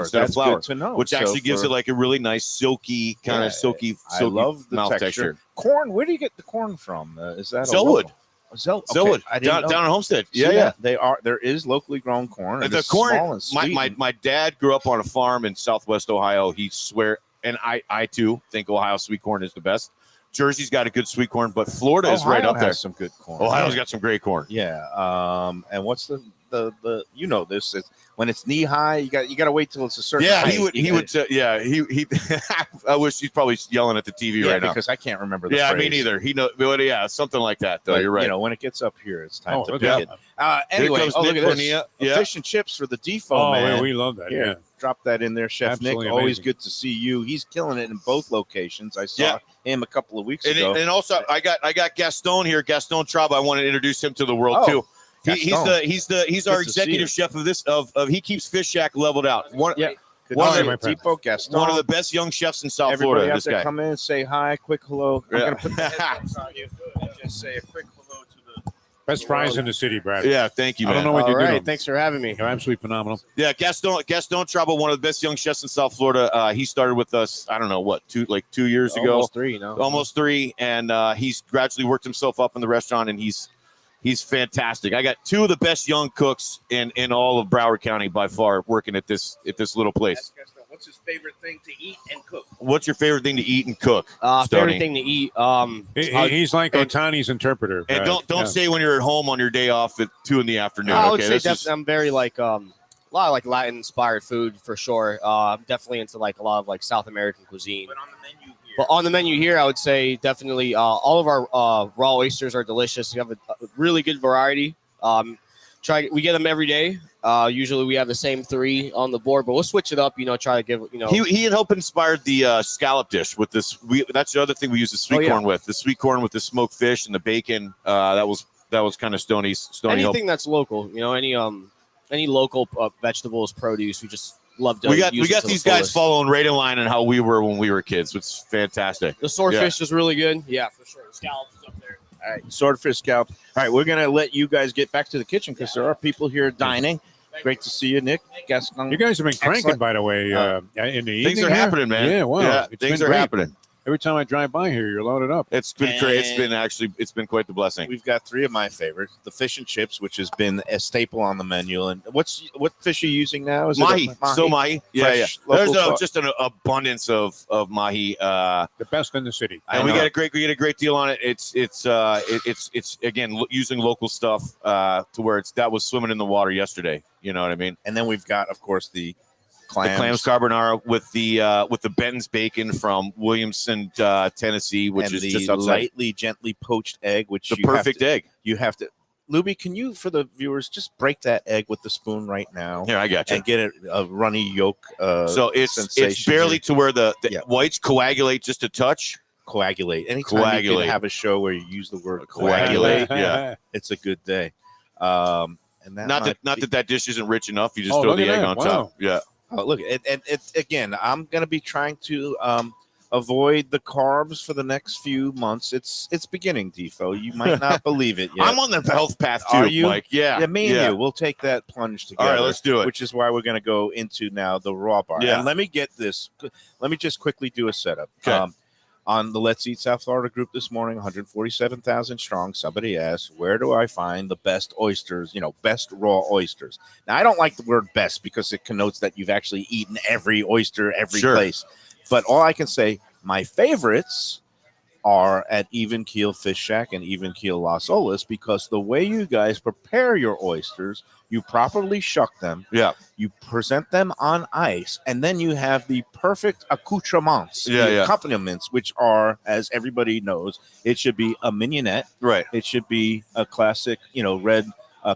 Instead of of flour, good to know. which So actually gives for- it like a really nice silky kind Yeah, of silky I love the mouth texture. Corn. Where do you get the corn from? Is that Zellwood. Zellwood. Zellwood, I didn't know. down in Homestead. See Yeah. that? They are. There is locally grown corn. And And the it's corn. small and sweet. My dad grew up on a farm in Southwest Ohio. He swear, and I too think Ohio sweet corn is the best. Jersey's got a good sweet corn, but Florida is right up there. Has some good corn. Ohio's got some great corn. Yeah. And what's the you know this is when it's knee high. You got to wait till it's a certain. Yeah, height. he would. He. I wish he's probably yelling at the TV right now. because I can't remember the Yeah, phrase. me neither. He know. But yeah, something like that. Though But, you're right. You know, when it gets up here, it's time Oh, to look pick at it. that. Anyway, comes look Nick at this. Bonilla. A Yeah. Fish and chips for the Defo Oh, man. yeah, we love that. Here, Yeah. drop that in there, Chef Absolutely Nick. Always amazing. good to see you. He's killing it in both locations. I saw Yeah. him a couple of weeks And, ago. and also, I got Gaston here. Gaston Traub. I want to introduce him to the world Oh, too. He's Gaston. our Good to see executive you. chef of this. He keeps Fish Shack leveled out. One Yeah. Good one to of see the- you, Defo, Gaston. one of the best young chefs in South Everybody Florida. out This there, guy. come in, say hi, quick hello. I'm Yeah. going to put the headphones on you and just say a quick hello to Best fries in the city, Brad. Yeah, thank you, man. I don't know what All you do. right, thanks for having me. You're absolutely phenomenal. Yeah, Gaston Trouble, one of the best young chefs in South Florida. He started with us, I don't know what, 2 years ago. Almost 3 now. Almost 3, and he's gradually worked himself up in the restaurant, and he's fantastic. I got 2 of the best young cooks in all of Broward County by far working at this little place. What's his favorite thing to eat and cook? What's your favorite thing to eat and cook? Favorite Stoney? thing to eat. He's like Otani's interpreter. And Brad. don't say when you're at home on your day off at 2 in the afternoon. I would okay, say This is- definitely. I'm very like a lot of like Latin inspired food for sure. I'm definitely into like a lot of like South American cuisine. But on the menu here. But on the menu here, I would say definitely all of our raw oysters are delicious. We have a really good variety. We get them every day. Usually we have the same 3 on the board, but we'll switch it up. Try to give He had helped inspired the scallop dish with this. That's the other thing we use the sweet corn with. The sweet corn with the smoked fish and the bacon. That was kind of Stony anything that's local. Any local vegetables, produce. We just love to. We got use it to the these guys fullest. following right in line on how we were when we were kids. It's fantastic. The swordfish is really good. Yeah, for sure. The scallops is up there. All right, swordfish scalp. All right, we're going to let you guys get back to the kitchen because there are people here dining. Great to see you, Nick. Gaston. You guys have been cranking, Excellent. by the way, in the evening. Things are here. happening, man. Yeah, wow. Yeah, It's things been are great. happening. Every time I drive by here, you're loaded up. It's been great. It's been quite the blessing. We've got 3 of my favorites. The fish and chips, which has been a staple on the menu. And what fish are you using now? Is Mahi, it still mahi. Yeah, Fresh, yeah. There's local just an abundance of mahi. The best in the city. And we get a great deal on it. It's again using local stuff to where that was swimming in the water yesterday. You know what I mean? And then we've got, of course, the The clams carbonara with the Benton's bacon from Williamson, Tennessee, which and is the just outside. lightly, gently poached egg, which The you have perfect to- egg. You have to. Lubie, can you, for the viewers, just break that egg with the spoon right now Here, I got you. and get a runny yolk? So it's sensation barely to where the Yeah. whites coagulate just a touch. coagulate. Anytime you Coagulate. can have a show where you use the word Coagulate. coagulate, Yeah. it's a good day. And that Not might be- that dish isn't rich enough. You just Oh, throw look the at egg that. on Wow. top. Yeah. Oh, look, it again. I'm going to be trying to avoid the carbs for the next few months. It's beginning, Defo. You might not believe it yet. I'm on the health path too, Are you? Mike. Yeah. Yeah, me and you. We'll take that plunge together. All right, let's do it. Which is why we're going to go into now the raw bar. Yeah. And let me get this. Let me just quickly do a setup. Okay. On the Let's Eat South Florida group this morning, 147,000 strong, somebody asked, where do I find the best oysters, best raw oysters? Now, I don't like the word best because it connotes that you've actually eaten every oyster, every Sure. place. But all I can say, my favorites are at Even Keel Fish Shack and Even Keel Las Olas because the way you guys prepare your oysters, you properly shuck them, Yeah. you present them on ice, and then you have the perfect accoutrements, Yeah, the yeah. accompaniments, which are, as everybody knows, it should be a mignonette, Right. it should be a classic, red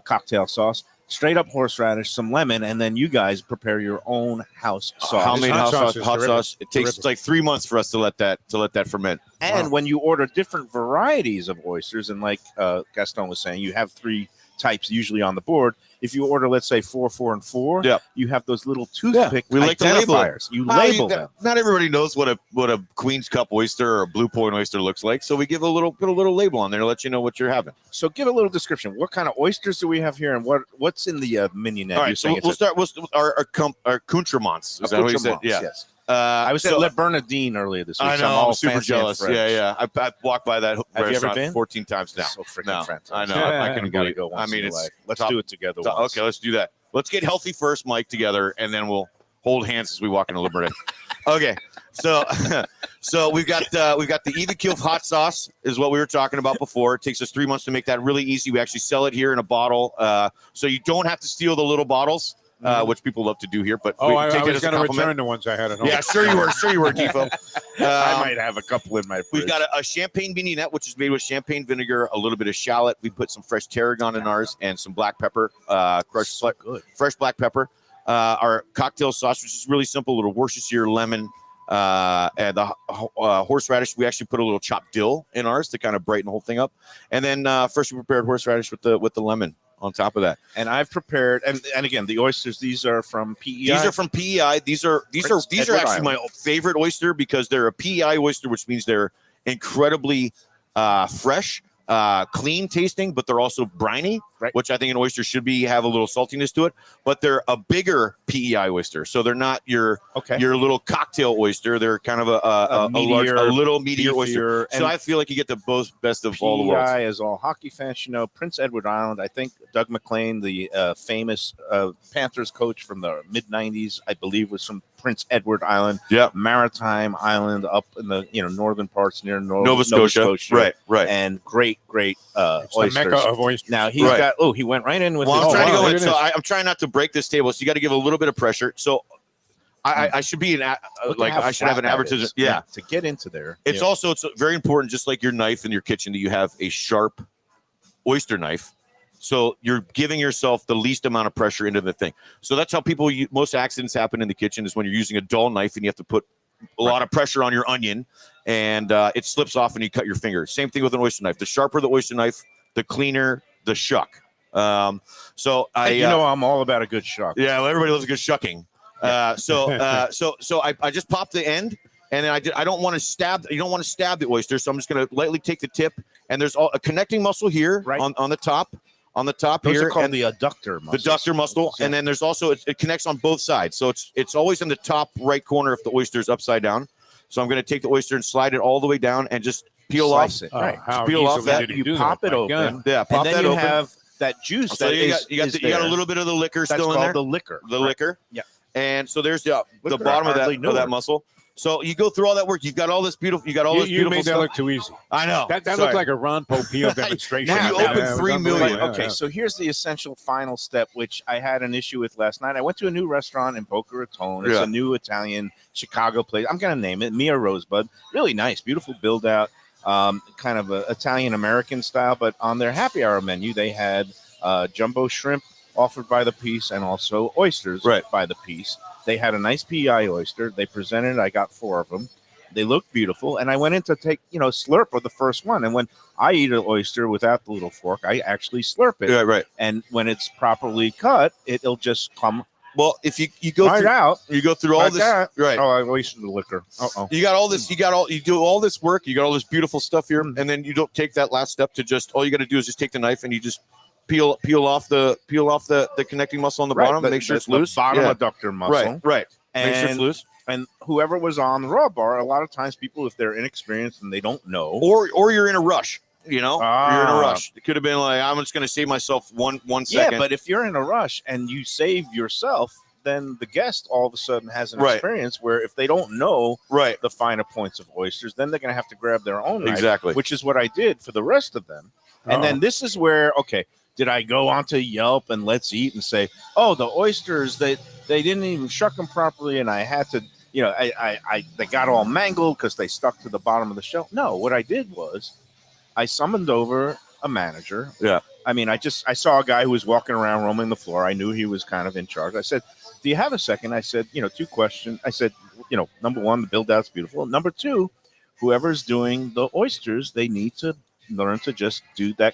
cocktail sauce, straight up horseradish, some lemon, and then you guys prepare your own house sauce. How many hot hot sauce sauce? is Hot terrific. sauce. It takes Terrific. like 3 months for us to let that ferment. And when you order different varieties of oysters, and like Gaston was saying, you have 3 types usually on the board. If you order, let's say 4, 4, and 4, Yeah. you have those little toothpick we like to label it. identifiers. You label them. Not everybody knows what a Queen's Cup oyster or a Blue Point oyster looks like, so we put a little label on there to let you know what you're having. So give a little description. What kind of oysters do we have here, and what's in the mignonette? All You're right, so saying we'll it's start with our accoutrements. Is that what you said? accoutrements, Yeah. yes. I was at so- Le Bernardine earlier this week. I so know. I'm all I'm super fancy and jealous. fresh. Yeah. I walked by that Have you ever restaurant been? 14 times now. So freaking No, fantastic. I know. I couldn't gotta believe. go once I mean, in it's life. Let's top- do it together. Once. Okay, let's do that. Let's get healthy first, Mike, together, and then we'll hold hands as we walk into Liberty. Okay, so we've got the Even Keel hot sauce is what we were talking about before. It takes us 3 months to make that really easy. We actually sell it here in a bottle, so you don't have to steal the little bottles, which people love to do here. But Oh, we I take that was as a going to compliment. return the ones I had at home. Yeah, sure you were, Defo. I might have a couple in my fridge. We've got a champagne mignonette, which is made with champagne vinegar, a little bit of shallot. We put some fresh tarragon in ours and some black pepper, crushed good. fresh black pepper. Our cocktail sauce, which is really simple, a little Worcestershire lemon, and the horseradish. We actually put a little chopped dill in ours to kind of brighten the whole thing up. And then freshly prepared horseradish with the lemon on top of that. And I've prepared, and again, the oysters. These are from PEI. These are from PEI. These are Edward actually Island. my favorite oyster because they're a PEI oyster, which means they're incredibly fresh. clean tasting, but they're also briny, Right. which I think an oyster should have a little saltiness to it. But they're a bigger PEI oyster, so they're not your little cocktail oyster. They're kind of a little meatier oyster. So I feel like you get the best of all the worlds. PEI, as all hockey fans you know, Prince Edward Island. I think Doug McLean, the famous Panthers coach from the mid '90s, I believe, was from Prince Edward Island, maritime island up in the northern parts near Nova Scotia. Right. And great It's oysters. the mecca of oysters. Now he's got. Oh, he went right in with. Well, his I'm trying to go look in, at so this. I'm trying not to break this table. So you got to give a little bit of pressure. So I should be I should have an advertisement. Yeah, to get into there. It's also very important, just like your knife in your kitchen, that you have a sharp oyster knife. So you're giving yourself the least amount of pressure into the thing. So that's how most accidents happen in the kitchen, is when you're using a dull knife and you have to put a lot of pressure on your onion, and it slips off and you cut your finger. Same thing with an oyster knife. The sharper the oyster knife, the cleaner the shuck. I'm all about a good shuck. Yeah, well, everybody loves a good shucking. So I just popped the end, and then I don't want to stab. You don't want to stab the oyster, so I'm just going to lightly take the tip. And there's a connecting muscle here on the top. On the top Those here, are called the adductor muscle. The adductor muscle, and then there's also it connects on both sides. So it's always in the top right corner if the oyster is upside down. So I'm going to take the oyster and slide it all the way down and just peel Slice off. it. Right. How Peel off easily that. did he You do pop that? it My open. God. Yeah, pop and then that you open. have that juice. So that you got a little bit of the liquor That's still in called there. the liquor. The liquor. Yeah. And so there's the Liquor, bottom I of hardly knew that it. muscle. So you go through all that work. You've got all this beautiful. You You made that stuff. look too easy. I know. That Sorry. looked like a Ron Popeil demonstration. Now, you opened 3 million. Okay, so here's the essential final step, which I had an issue with last night. I went to a new restaurant in Boca Raton. It's a new Italian Chicago place. I'm going to name it Mia Rosebud. Really nice, beautiful build out, kind of a Italian American style. But on their happy hour menu, they had jumbo shrimp offered by the piece and also oysters by the piece. They had a nice PEI oyster. They presented. I got 4 of them. They looked beautiful, and I went in to take, slurp of the first one. And when I eat an oyster without the little fork, I actually slurp it. Yeah, right. And when it's properly cut, it'll just come. Well, if you go right through, out, you go through all like this, that. right? Oh, I wasted the liquor. You got all this. You do all this work. You got all this beautiful stuff here, and then you don't take that last step to just. All you got to do is just take the knife and you just peel off the connecting muscle on the bottom. Make sure it's loose. The bottom adductor muscle. Right. And, make sure it's loose. And whoever was on the raw bar, a lot of times people, if they're inexperienced and they don't know, or you're in a rush, you're in a rush. It could have been like, I'm just going to save myself one second. Yeah, but if you're in a rush and you save yourself, then the guest all of a sudden has an experience where if they don't know the finer points of oysters, then they're going to have to grab their own knife, which is what I did for the rest of them. And then this is where, did I go onto Yelp and Let's Eat and say, oh, the oysters, they didn't even shuck them properly, and I had to, they got all mangled because they stuck to the bottom of the shelf. No, what I did was I summoned over a manager. Yeah. I mean, I saw a guy who was walking around roaming the floor. I knew he was kind of in charge. I said, do you have a second? I said, 2 questions. I said, number 1, the build out's beautiful. Number 2, whoever's doing the oysters, they need to learn to just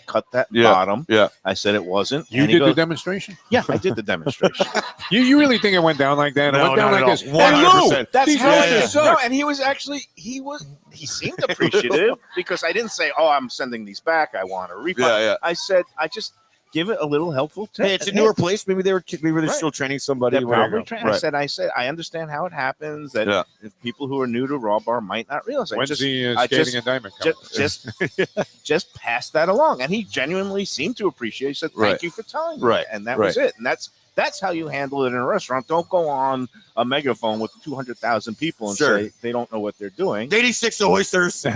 cut that bottom. Yeah. I said it wasn't. You did the demonstration? Yeah, I did the demonstration. You really think it went down like that? It No, went down not like at this. all. Hey, Lou, 100%. That's these how oysters suck. No, and he seemed appreciative because I didn't say, oh, I'm sending these back. I want a refund. Yeah. I said, I just give it a little helpful tip. Hey, it's a newer place. Maybe they're still training somebody. They're probably training. I said, I understand how it happens that if people who are new to raw bar might not realize. When's the skating indictment coming? Just pass that along. And he genuinely seemed to appreciate it. He said, thank you for telling me. And that was it. And that's how you handle it in a restaurant. Don't go on a megaphone with 200,000 people and say they don't know what they're doing. 86 oysters. Those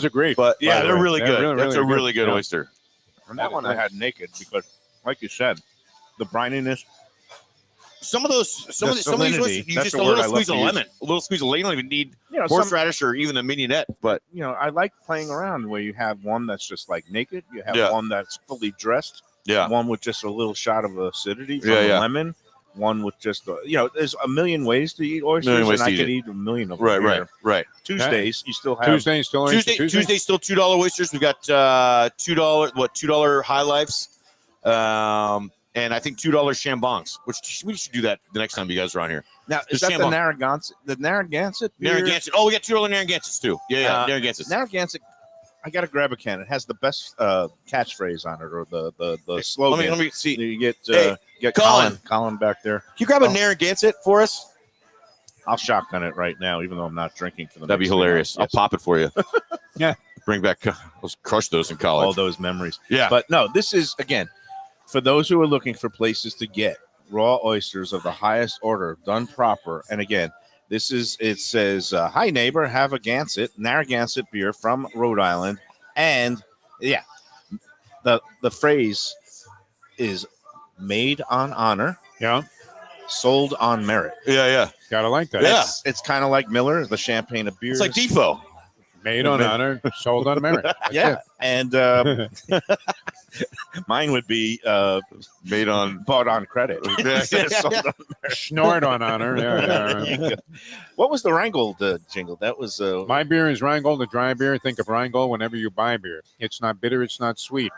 are great. But yeah, they're really good. Really, That's really a really good Yeah. oyster. And that one I had naked because, like you said, the brininess. Some of these oysters, you That's just the a word little I love squeeze to of use. lemon. A little squeeze of lemon. You don't even need Some, horseradish or even a mignonette. But I like playing around where you have one that's just like naked. You have Yeah. one that's fully dressed. yeah, One with just a little shot of acidity from Yeah, the yeah. lemon. One with just, there's a million ways to eat oysters, Million ways and I to eat could it. eat a million of them. right. Tuesdays, you still have Tuesday's still Tuesday still $2 oysters. We've got $2 high lifes, and I think $2 Shambongs, which we should do that the next time you guys are on here. Now, is The that Shambong. the Narragansett beer? Narragansett. Oh, we got $2 Narragansetts too. Yeah, Narragansetts. Narragansett. I got to grab a can. It has the best catchphrase on it, or the slogan. Let me see. You get Hey, Colin. Colin back there. Can you grab a Narragansett for us? I'll shotgun it right now, even though I'm not drinking for the That'd be next 3 hilarious. months. I'll pop it for you. Yeah. Bring back. Let's crush those in Yes. All college. those memories. Yeah. But no, this is, again, for those who are looking for places to get raw oysters of the highest order, done proper. And again, it says, hi, neighbor, have a Narragansett beer from Rhode Island. And yeah, the phrase is made on honor, Yeah. sold on merit. Yeah. Gotta like that. Yeah. It's kind of like Miller, the champagne of beers. It's like Defo. Made on honor, sold on merit. That's Yeah. And mine would be Made on. bought on credit. Sold on it. Snort on honor. Yeah. What was the Rheingold jingle? That was My beer is Rheingold, a dry beer. Think of Rheingold whenever you buy beer. It's not bitter. It's not sweet.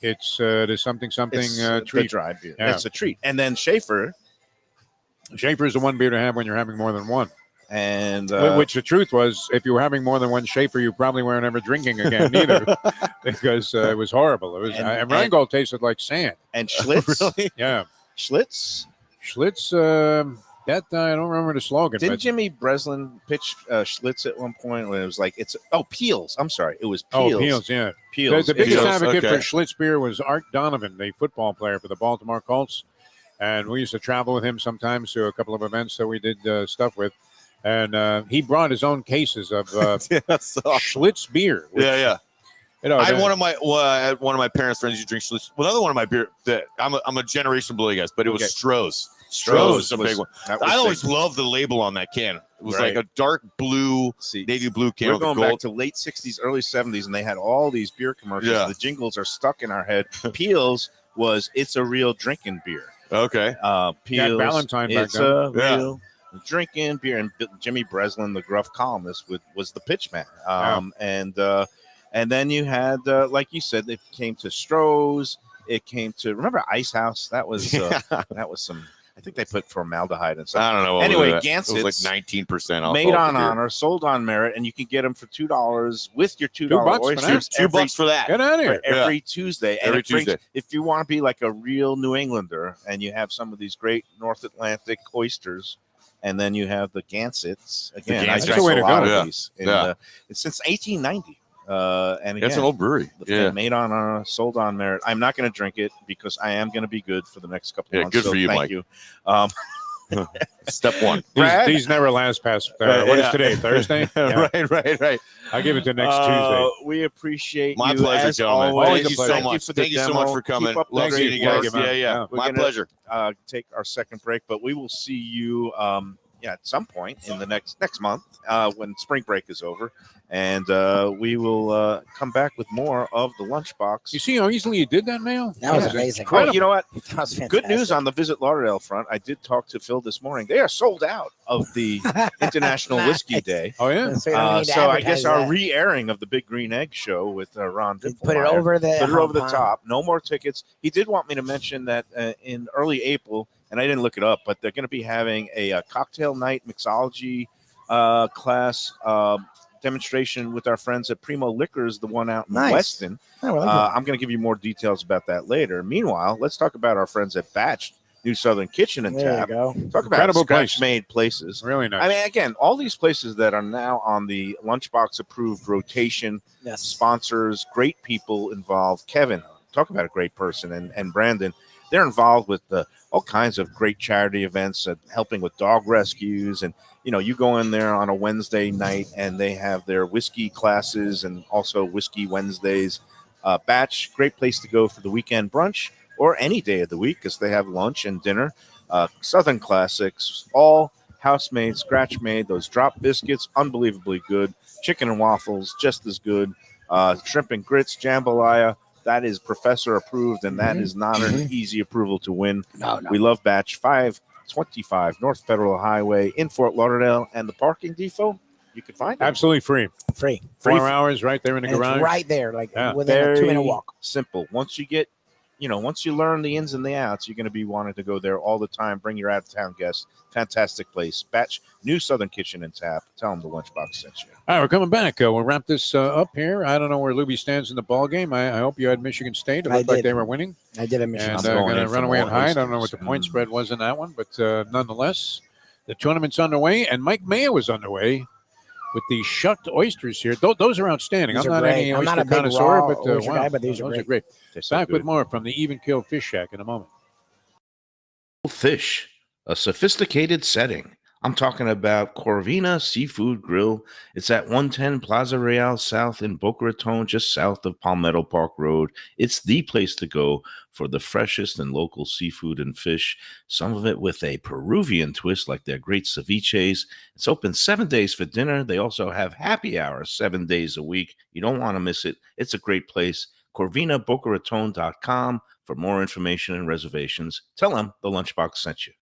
There's something it's, the treat. dry beer. Yeah. It's a treat. And then Schaefer Schaefer is the one beer to have when you're having more than one. and Which the truth was, if you were having more than one Schaefer, you probably weren't ever drinking again either, because it was horrible. It was, and Rheingold tasted like sand. and Schlitz. Yeah, Schlitz. Schlitz. That I don't remember the slogan. Didn't but, Jimmy Breslin pitch Schlitz at one point when it was like Peels? I'm sorry, it was oh, Peels. Peels, yeah. Peels. The biggest Peels, advocate okay. for Schlitz beer was Art Donovan, the football player for the Baltimore Colts, and we used to travel with him sometimes to a couple of events that we did stuff with, and he brought his own cases of That's awesome. Schlitz beer. which, Yeah. You know, I had one of my parents' friends who drinks Schlitz. Well, another one of my beer that I'm a generation below you guys, but it was Okay. Stroh's. Stroh's Stroh's is a was- big one. that was I always big. loved the label on that can. It was Right. like a dark blue, See, navy blue can we're with a going gold. back to late 60s, early 70s, and they had all these beer commercials. Yeah. The jingles are stuck in our head. Peels was it's a real drinking beer. Okay. Peels, Valentine back it's then. a Yeah. real drinking beer. And Jimmy Breslin, the gruff columnist, was the pitchman. And then you had, like you said, it came to Stroh's. It came to, remember Ice House? That was that was some. I think they put formaldehyde and stuff. I don't know. What Anyway, was it? It Gansets was like 19% alcohol. Made on beer. honor, sold on merit, and you can get them for $2 with your $2 $2 for oysters. that? $2 for that. Get out of here. Every Tuesday. And Every it brings- Tuesday. if you want to be like a real New Englander and you have some of these great North Atlantic oysters, and then you have the Gansets. Again, I Gansets. drank That's the way a to lot go. of these. It's since 1890. And again, It's an old brewery. the Yeah. made on honor, sold on merit. I'm not going to drink it because I am going to be good for the next couple Yeah, of months. good for you, thank Mike. you. Step one. Brad? These never last past. What is Yeah. today? Thursday? Yeah. Right. I'll give it to next Tuesday. We appreciate My you pleasure, as gentlemen. always. Always a Thank you so pleasure. much. for the Thank you so demo. much for coming. Keep up the Love Thank seeing you. you guys. Thank you, man. Yeah. We're My gonna- pleasure. Take our second break, but we will see you at some point in the next month when spring break is over, and we will come back with more of the Lunchbox. You see how easily you did that, Mayo? That was Yeah. amazing. Oh, you know what? That was Good news fantastic. on the Visit Lauderdale front. I did talk to Phil this morning. They are sold out of the International Whiskey Nice. Day. Oh yeah. So, we don't need to So I guess advertise our that. re-airing of the Big Green Egg show with Ron Put it Dimmelmeyer. over the Put it over the hump, top. No more tickets. He did want me to mention that in early April, and I didn't look it up, but they're going to be having a cocktail night mixology class demonstration with our friends at Primo Liquors, the one out in Nice. Weston. Oh, well, okay. I'm going to give you more details about that later. Meanwhile, let's talk about our friends at Batch New Southern Kitchen and There you Tap. go. Talk about Incredible place. scratch-made places. Really nice. I mean, again, all these places that are now on the Lunchbox approved rotation, Yes. sponsors, great people involved. Kevin, talk about a great person, and Brandon, they're involved with all kinds of great charity events, helping with dog rescues. And, you go in there on a Wednesday night and they have their whiskey classes and also Whiskey Wednesdays. Batch, great place to go for the weekend brunch or any day of the week because they have lunch and dinner. Southern Classics, all house-made, scratch-made. Those drop biscuits, unbelievably good. Chicken and waffles, just as good. Shrimp and grits, jambalaya. That is professor approved, and that is not an easy approval to win. No. We love Batch 525 North Federal Highway in Fort Lauderdale, and the parking depot. You can find it. Absolutely free. Free. 4 hours right there in the And garage. it's right there, like Yeah. within a Very 2-minute walk. simple. Once you get once you learn the ins and the outs, you're going to be wanting to go there all the time. Bring your out-of-town guests. Fantastic place. Batch, new Southern Kitchen and Tap. Tell them the Lunchbox sent you. All right, we're coming back. We'll wrap this up here. I don't know where Lubie stands in the ball game. I hope you had Michigan State. It I looked like did. they were winning. I did a Michigan. And I'm going going in to for run away more and hide. I don't know what oysters. the point spread was in that one, but nonetheless, the tournament's underway, and Mike Mayo is underway with the shucked oysters here. Those are outstanding. These I'm are not great. any I'm oyster not a big connoisseur, raw but oyster wow, guy, but these are those great. are great. They're so Back with good. more from the Even Keel Fish Shack in a moment. Fish, a sophisticated setting. I'm talking about Corvina Seafood Grill. It's at 110 Plaza Real South in Boca Raton, just south of Palmetto Park Road. It's the place to go for the freshest and local seafood and fish, some of it with a Peruvian twist like their great ceviches. It's open 7 days for dinner. They also have happy hours 7 days a week. You don't want to miss it. It's a great place. CorvinaBocaRaton.com for more information and reservations. Tell them the Lunchbox sent you.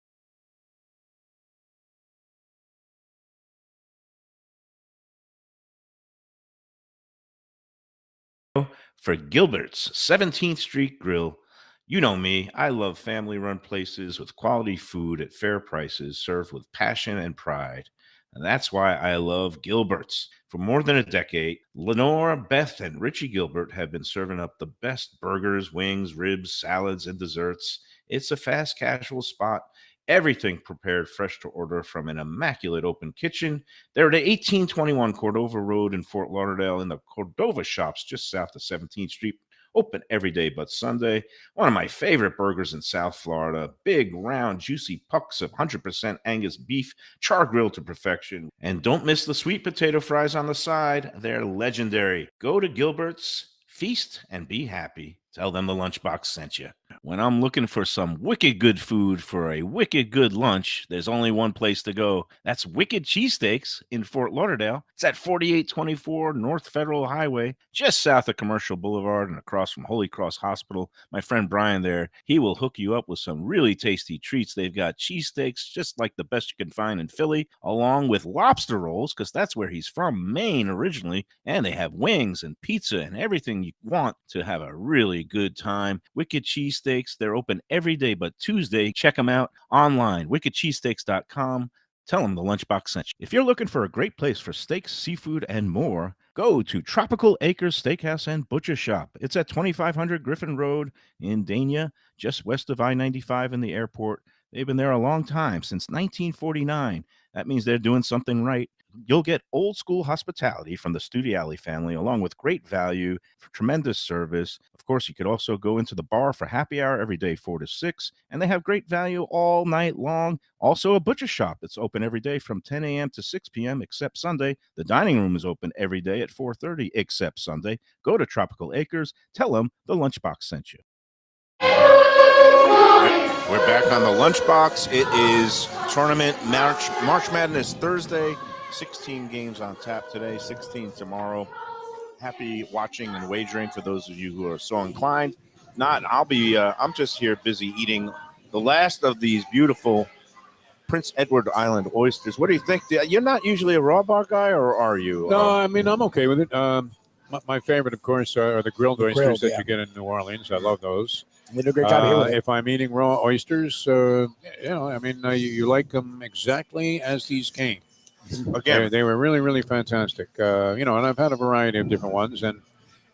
For Gilbert's 17th Street Grill. You know me, I love family-run places with quality food at fair prices served with passion and pride. And that's why I love Gilbert's. For more than a decade, Lenore, Beth, and Richie Gilbert have been serving up the best burgers, wings, ribs, salads, and desserts. It's a fast casual spot. Everything prepared fresh to order from an immaculate open kitchen. They're at 1821 Cordova Road in Fort Lauderdale in the Cordova Shops just south of 17th Street. Open every day but Sunday. One of my favorite burgers in South Florida. Big, round, juicy pucks of 100% Angus beef, char grilled to perfection. And don't miss the sweet potato fries on the side. They're legendary. Go to Gilbert's, feast, and be happy. Tell them the Lunchbox sent you. When I'm looking for some wicked good food for a wicked good lunch, there's only one place to go. That's Wicked Cheesesteaks in Fort Lauderdale. It's at 4824 North Federal Highway, just south of Commercial Boulevard and across from Holy Cross Hospital. My friend Brian there, he will hook you up with some really tasty treats. They've got cheesesteaks just like the best you can find in Philly, along with lobster rolls, because that's where he's from, Maine originally. And they have wings and pizza and everything you want to have a really good time. Wicked Cheesesteaks, they're open every day but Tuesday. Check them out online, wickedcheesesteaks.com. Tell them the Lunchbox sent you. If you're looking for a great place for steaks, seafood, and more, go to Tropical Acres Steakhouse and Butcher Shop. It's at 2500 Griffin Road in Dania, just west of I-95 in the airport. They've been there a long time, since 1949. That means they're doing something right. You'll get old school hospitality from the Studiali family, along with great value, for tremendous service. Of course, you could also go into the bar for happy hour every day, 4 to 6, and they have great value all night long. Also, a butcher shop that's open every day from 10 a.m. to 6 p.m. except Sunday. The dining room is open every day at 4:30 except Sunday. Go to Tropical Acres. Tell them the Lunchbox sent you. We're back on the Lunchbox. It is tournament March Madness Thursday. 16 games on tap today, 16 tomorrow. Happy watching and wagering for those of you who are so inclined. If not, I'm just here busy eating the last of these beautiful Prince Edward Island oysters. What do you think? You're not usually a raw bar guy, or are you? No, I mean, I'm okay with it. My favorite, of course, are the grilled oysters that yeah. you get in New Orleans. I love those. They do a great job here with it. If I'm eating raw oysters, you like them exactly as these came. Again, They were really, really fantastic. And I've had a variety of different ones, and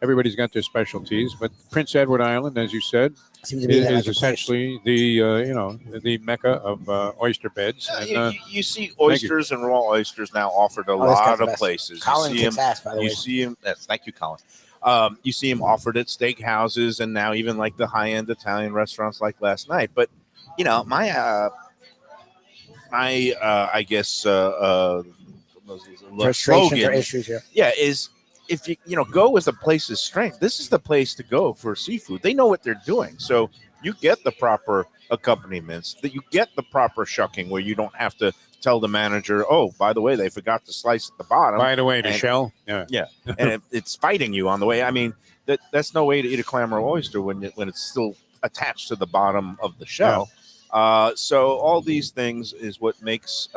everybody's got their specialties. But Prince Edward Island, as you said, Seems to be is like a place. essentially the mecca of oyster beds. And, you see oysters and raw oysters now offered a Oh, this guy's lot the of best. places. Colin You see kicks ass, by the You way. see him. Thank you, Colin. You see him offered at steak houses and now even like the high-end Italian restaurants like last night. But I guess Frustrations slogan, or issues here. is if you go with a place's strength, this is the place to go for seafood. They know what they're doing, so you get the proper accompaniments, that you get the proper shucking where you don't have to tell the manager, oh, by the way, they forgot to slice at the bottom. by the way, the and- shell. Yeah. And it's fighting you on the way. I mean, that's no way to eat a clam or oyster when it's still attached to the bottom of the shell. So all these things is what makes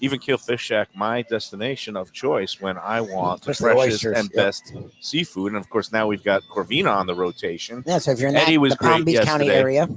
Even Keel Fish Shack, my destination of choice when I want the Especially freshest oysters, and yep. best seafood. And of course, now we've got Corvina on the rotation. Yeah, so if you're in Eddie that, was the Palm great Beach County yesterday. area,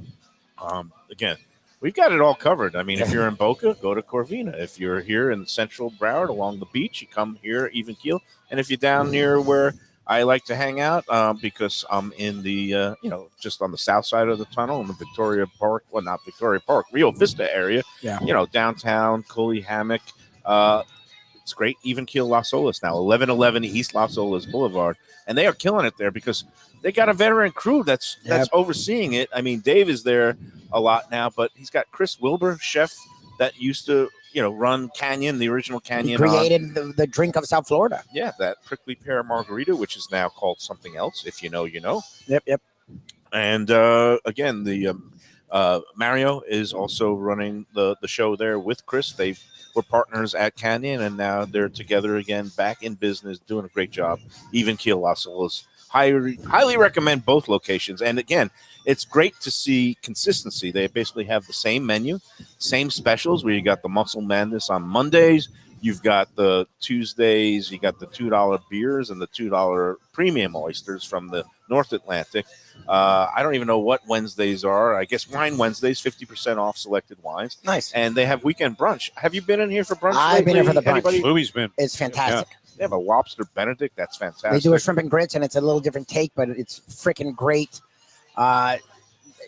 Again, we've got it all covered. I mean, if you're in Boca, go to Corvina. If you're here in Central Broward along the beach, you come here, even keel. And if you're down near where I like to hang out, because I'm in the, just on the south side of the tunnel in the Victoria Park, well, not Victoria Park, Rio Vista area, Yeah. Downtown, Coley Hammock. It's great. Even keel Las Olas now, 1111 East Las Olas Boulevard. And they are killing it there because they got a veteran crew that's overseeing it. I mean, Dave is there a lot now, but he's got Chris Wilbur, chef that used to, run Canyon, the original Canyon. He created the drink of South Florida. Yeah, that prickly pear margarita, which is now called something else. If you know, you know. Yep. And again, the Mayo is also running the show there with Chris. They were partners at Canyon, and now they're together again, back in business, doing a great job. Even keel Las Olas. Highly recommend both locations. And again, it's great to see consistency. They basically have the same menu, same specials, where you got the Muscle Madness on Mondays. You've got the Tuesdays, you got the $2 beers and the $2 premium oysters from the North Atlantic. I don't even know what Wednesdays are. I guess Wine Wednesdays, 50% off selected wines. Nice. And they have weekend brunch. Have you been in here for brunch I've lately? been here for the brunch. Anybody? Lubie's been. It's fantastic. They have a lobster Benedict. That's fantastic. They do a shrimp and grits, and it's a little different take, but it's freaking great.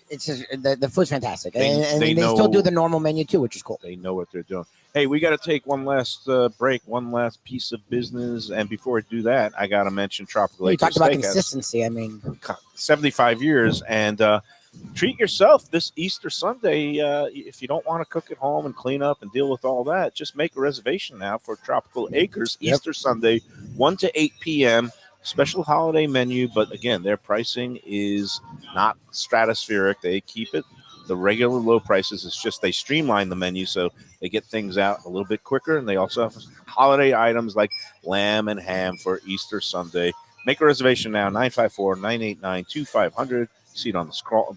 It's just, the food's fantastic, and they still do the normal menu too, which is cool. They know what they're doing. Hey, we got to take one last break, one last piece of business, and before I do that, I got to mention Tropical You Acres talked about Steakhouse. consistency. I mean, 75 years, and treat yourself this Easter Sunday. If you don't want to cook at home and clean up and deal with all that, just make a reservation now for Tropical Acres Easter Sunday, 1 to 8 p.m. Special holiday menu, but again, their pricing is not stratospheric. They keep it the regular low prices. It's just they streamline the menu so they get things out a little bit quicker, and they also have holiday items like lamb and ham for Easter Sunday. Make a reservation now, 954-989-2500. See it on the scroll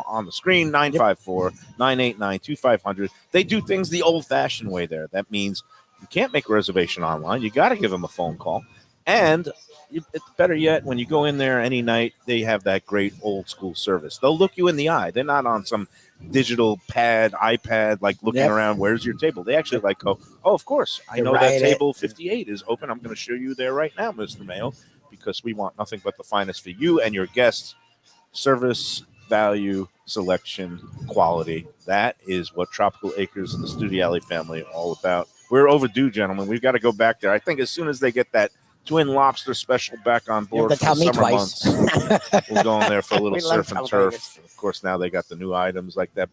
on the screen, 954-989-2500. They do things the old-fashioned way there. That means you can't make a reservation online. You got to give them a phone call. And it's better yet, when you go in there any night, they have that great old-school service. They'll look you in the eye. They're not on some digital iPad, like looking around, where's your table? They actually go, oh, of course. I know that table 58 is open. I'm going to show you there right now, Mr. Mayo, because we want nothing but the finest for you and your guests. Service, value, selection, quality. That is what Tropical Acres and the Studio Alley family are all about. We're overdue, gentlemen. We've got to go back there. I think as soon as they get that Twin Lobster special back on board for the summer months, we'll go in there for a little surf and turf. Of course, now they got the new items like that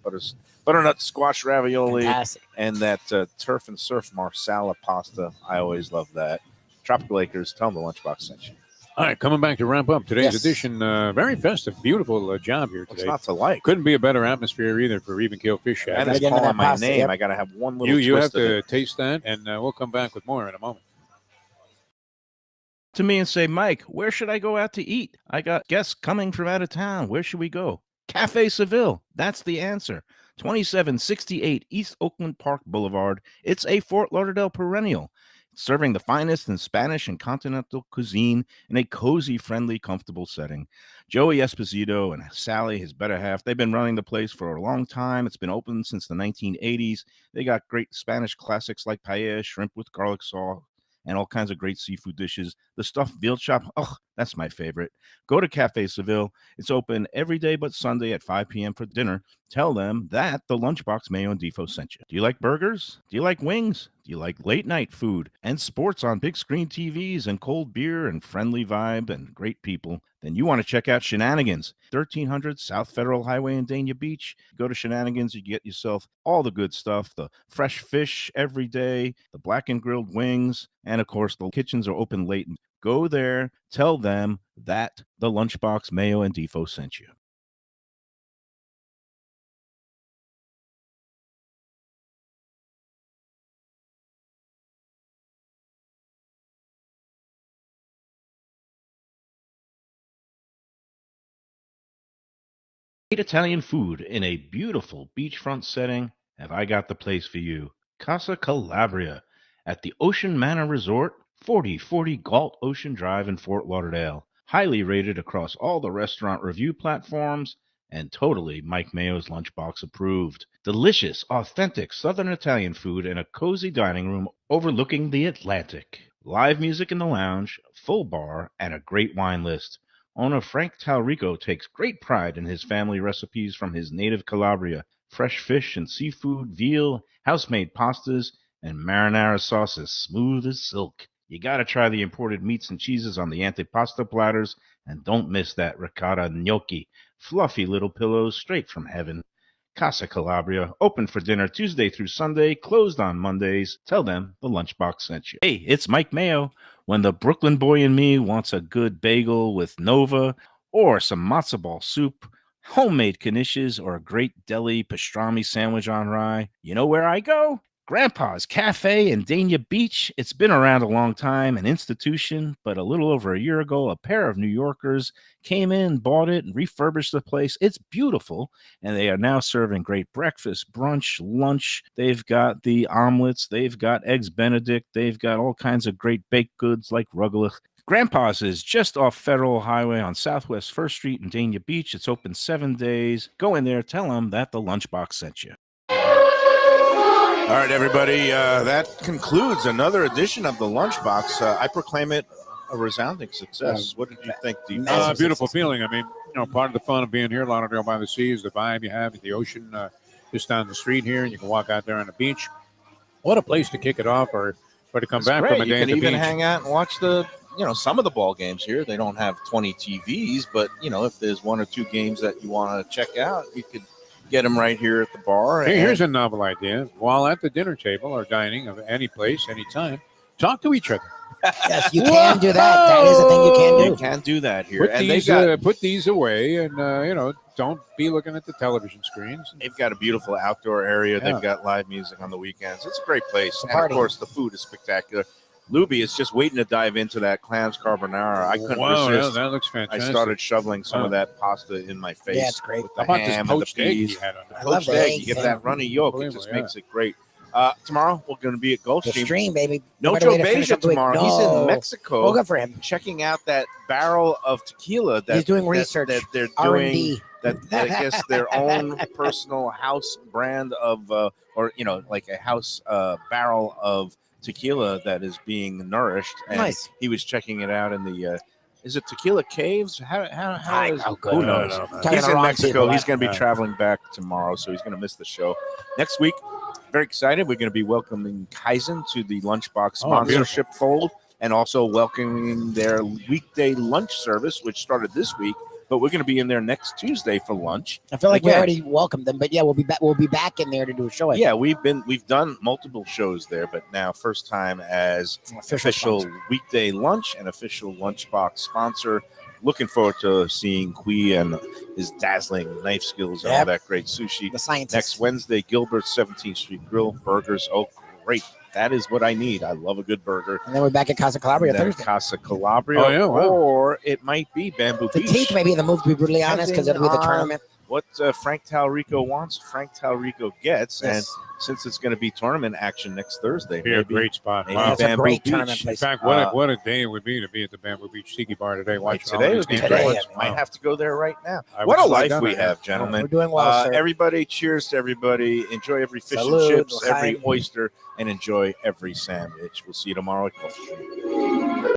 butternut squash ravioli. Fantastic. And that turf and surf marsala pasta. I always love that. Tropical Acres, tell them the Lunchbox sent you. All right, coming back to wrap up today's edition. Very festive, beautiful job here today. What's not to like? Couldn't be a better atmosphere either for Even Keel Fish Shack. And it's calling my name. I got to have one little You have twist to taste that, and we'll come back with more in a moment. To me and say, Mike, where should I go out to eat? I got guests coming from out of town. Where should we go? Cafe Seville. That's the answer. 2768 East Oakland Park Boulevard. It's a Fort Lauderdale perennial, serving the finest in Spanish and continental cuisine in a cozy, friendly, comfortable setting. Joey Esposito and Sally, his better half, they've been running the place for a long time. It's been open since the 1980s. They got great Spanish classics like paella, shrimp with garlic sauce, and all kinds of great seafood dishes. The stuffed veal chop, that's my favorite. Go to Cafe Seville. It's open every day but Sunday at 5 p.m. for dinner. Tell them that the Lunchbox Mayo and Defo sent you. Do you like burgers? Do you like wings? Do you like late night food and sports on big screen TVs and cold beer and friendly vibe and great people? Then you want to check out Shenanigans, 1300 South Federal Highway in Dania Beach. Go to Shenanigans, you get yourself all the good stuff, the fresh fish every day, the black and grilled wings, and of course the kitchens are open late. Go there, tell them that the Lunchbox Mayo and Defo sent you. Great Italian food in a beautiful beachfront setting. Have I got the place for you? Casa Calabria at the Ocean Manor Resort, 4040 Galt Ocean Drive in Fort Lauderdale. Highly rated across all the restaurant review platforms and totally Mike Mayo's Lunchbox approved. Delicious, authentic Southern Italian food in a cozy dining room overlooking the Atlantic. Live music in the lounge, full bar, and a great wine list. Owner Frank Talrico takes great pride in his family recipes from his native Calabria. Fresh fish and seafood, veal, house-made pastas, and marinara sauces smooth as silk. You gotta try the imported meats and cheeses on the antipasta platters, and don't miss that ricotta gnocchi. Fluffy little pillows straight from heaven. Casa Calabria, open for dinner Tuesday through Sunday, closed on Mondays. Tell them the Lunchbox sent you. Hey, it's Mike Mayo. When the Brooklyn boy in me wants a good bagel with Nova or some matzo ball soup, homemade knishes, or a great deli pastrami sandwich on rye, you know where I go? Grandpa's Cafe in Dania Beach. It's been around a long time, an institution, but a little over a year ago, a pair of New Yorkers came in, bought it, and refurbished the place. It's beautiful, and they are now serving great breakfast, brunch, lunch. They've got the omelets. They've got eggs Benedict. They've got all kinds of great baked goods like rugelach. Grandpa's is just off Federal Highway on Southwest 1st Street in Dania Beach. It's open 7 days. Go in there, tell them that the Lunchbox sent you. All right, everybody. That concludes another edition of the Lunchbox. I proclaim it a resounding success. What did you think, Defo? Beautiful feeling. I mean, part of the fun of being here, Lauderdale by the Sea, is the vibe you have at the ocean just down the street here, and you can walk out there on the beach. What a place to kick it off, or to come back Great. from a day You at can the even beach. hang out and watch some of the ball games here. They don't have 20 TVs, but if there's one or two games that you want to check out, you could get them right here at the bar. Hey, here's a novel idea. While at the dinner table or dining of any place, any time, talk to each other. Yes, you can do that. That is a thing you can do. You can do that here. Put these away, and don't be looking at the television screens. They've got a beautiful outdoor area. Yeah. They've got live music on the weekends. It's a great place. It's a And, of party. course, the food is spectacular. Lubie is just waiting to dive into that clams carbonara. I couldn't Wow, resist. that looks fantastic. I started shoveling some of that pasta in my face. Yeah, it's great. With How the about this ham and the poached egg you peas. had on I there? love Poached the egg. eggs, You get yeah. that runny yolk. It just makes it great. Tomorrow, we're going to be at The Gulfstream. stream, baby. No What a Joe way to finish Beja up the week. tomorrow. He's No. in Mexico. Well, good for him. Checking out that barrel of tequila that He's doing that- research. that they're doing. R&D. That I guess their own personal house brand of, like a house barrel of tequila that is being nourished. And Nice. he was checking it out in the. Is it Tequila Caves? How is, Oh, good. who knows? Talking He's to the in wrong Mexico. people. He's going to be Yeah. traveling back tomorrow, so he's going to miss the show. Next week, very excited. We're going to be welcoming Kaizen to the Lunchbox sponsorship fold, and also welcoming their weekday lunch service, which started this week. But we're going to be in there next Tuesday for lunch. I feel like we Again. already welcomed them, but yeah, we'll be back. We'll be back in there to do a show. Yeah, we've done multiple shows there, but now first time as official sponsor. weekday lunch and official Lunchbox sponsor. Looking forward to seeing Kui and his dazzling knife skills and all Yep. that great sushi. The scientists. Next Wednesday, Gilbert 17th Street Grill burgers. Oh, great! That is what I need. I love a good burger. And then we're back at Casa Calabria And then Thursday. Casa Calabria, Oh, yeah, wow. or it might be Bamboo The Beach. teeth may be in the move, to be brutally honest, because it'll be the Depending on tournament. What Frank Talrico wants, Frank Talrico gets, and Yes. since it's going to be tournament action next Thursday, Be a great spot. maybe Wow. That's a Bamboo great Beach. tournament In place. fact, what a day it would be to be at the Bamboo Beach Tiki Bar today. Like Watching all today these would be games. Today, great. yeah. Might have to go there right now. I What wish a I'd life done we it. have, We're gentlemen. doing well, sir. Everybody, cheers to everybody. Enjoy every fish Salud, and chips, every l'chaim. oyster, and enjoy every sandwich. We'll see you tomorrow at Gulfstream.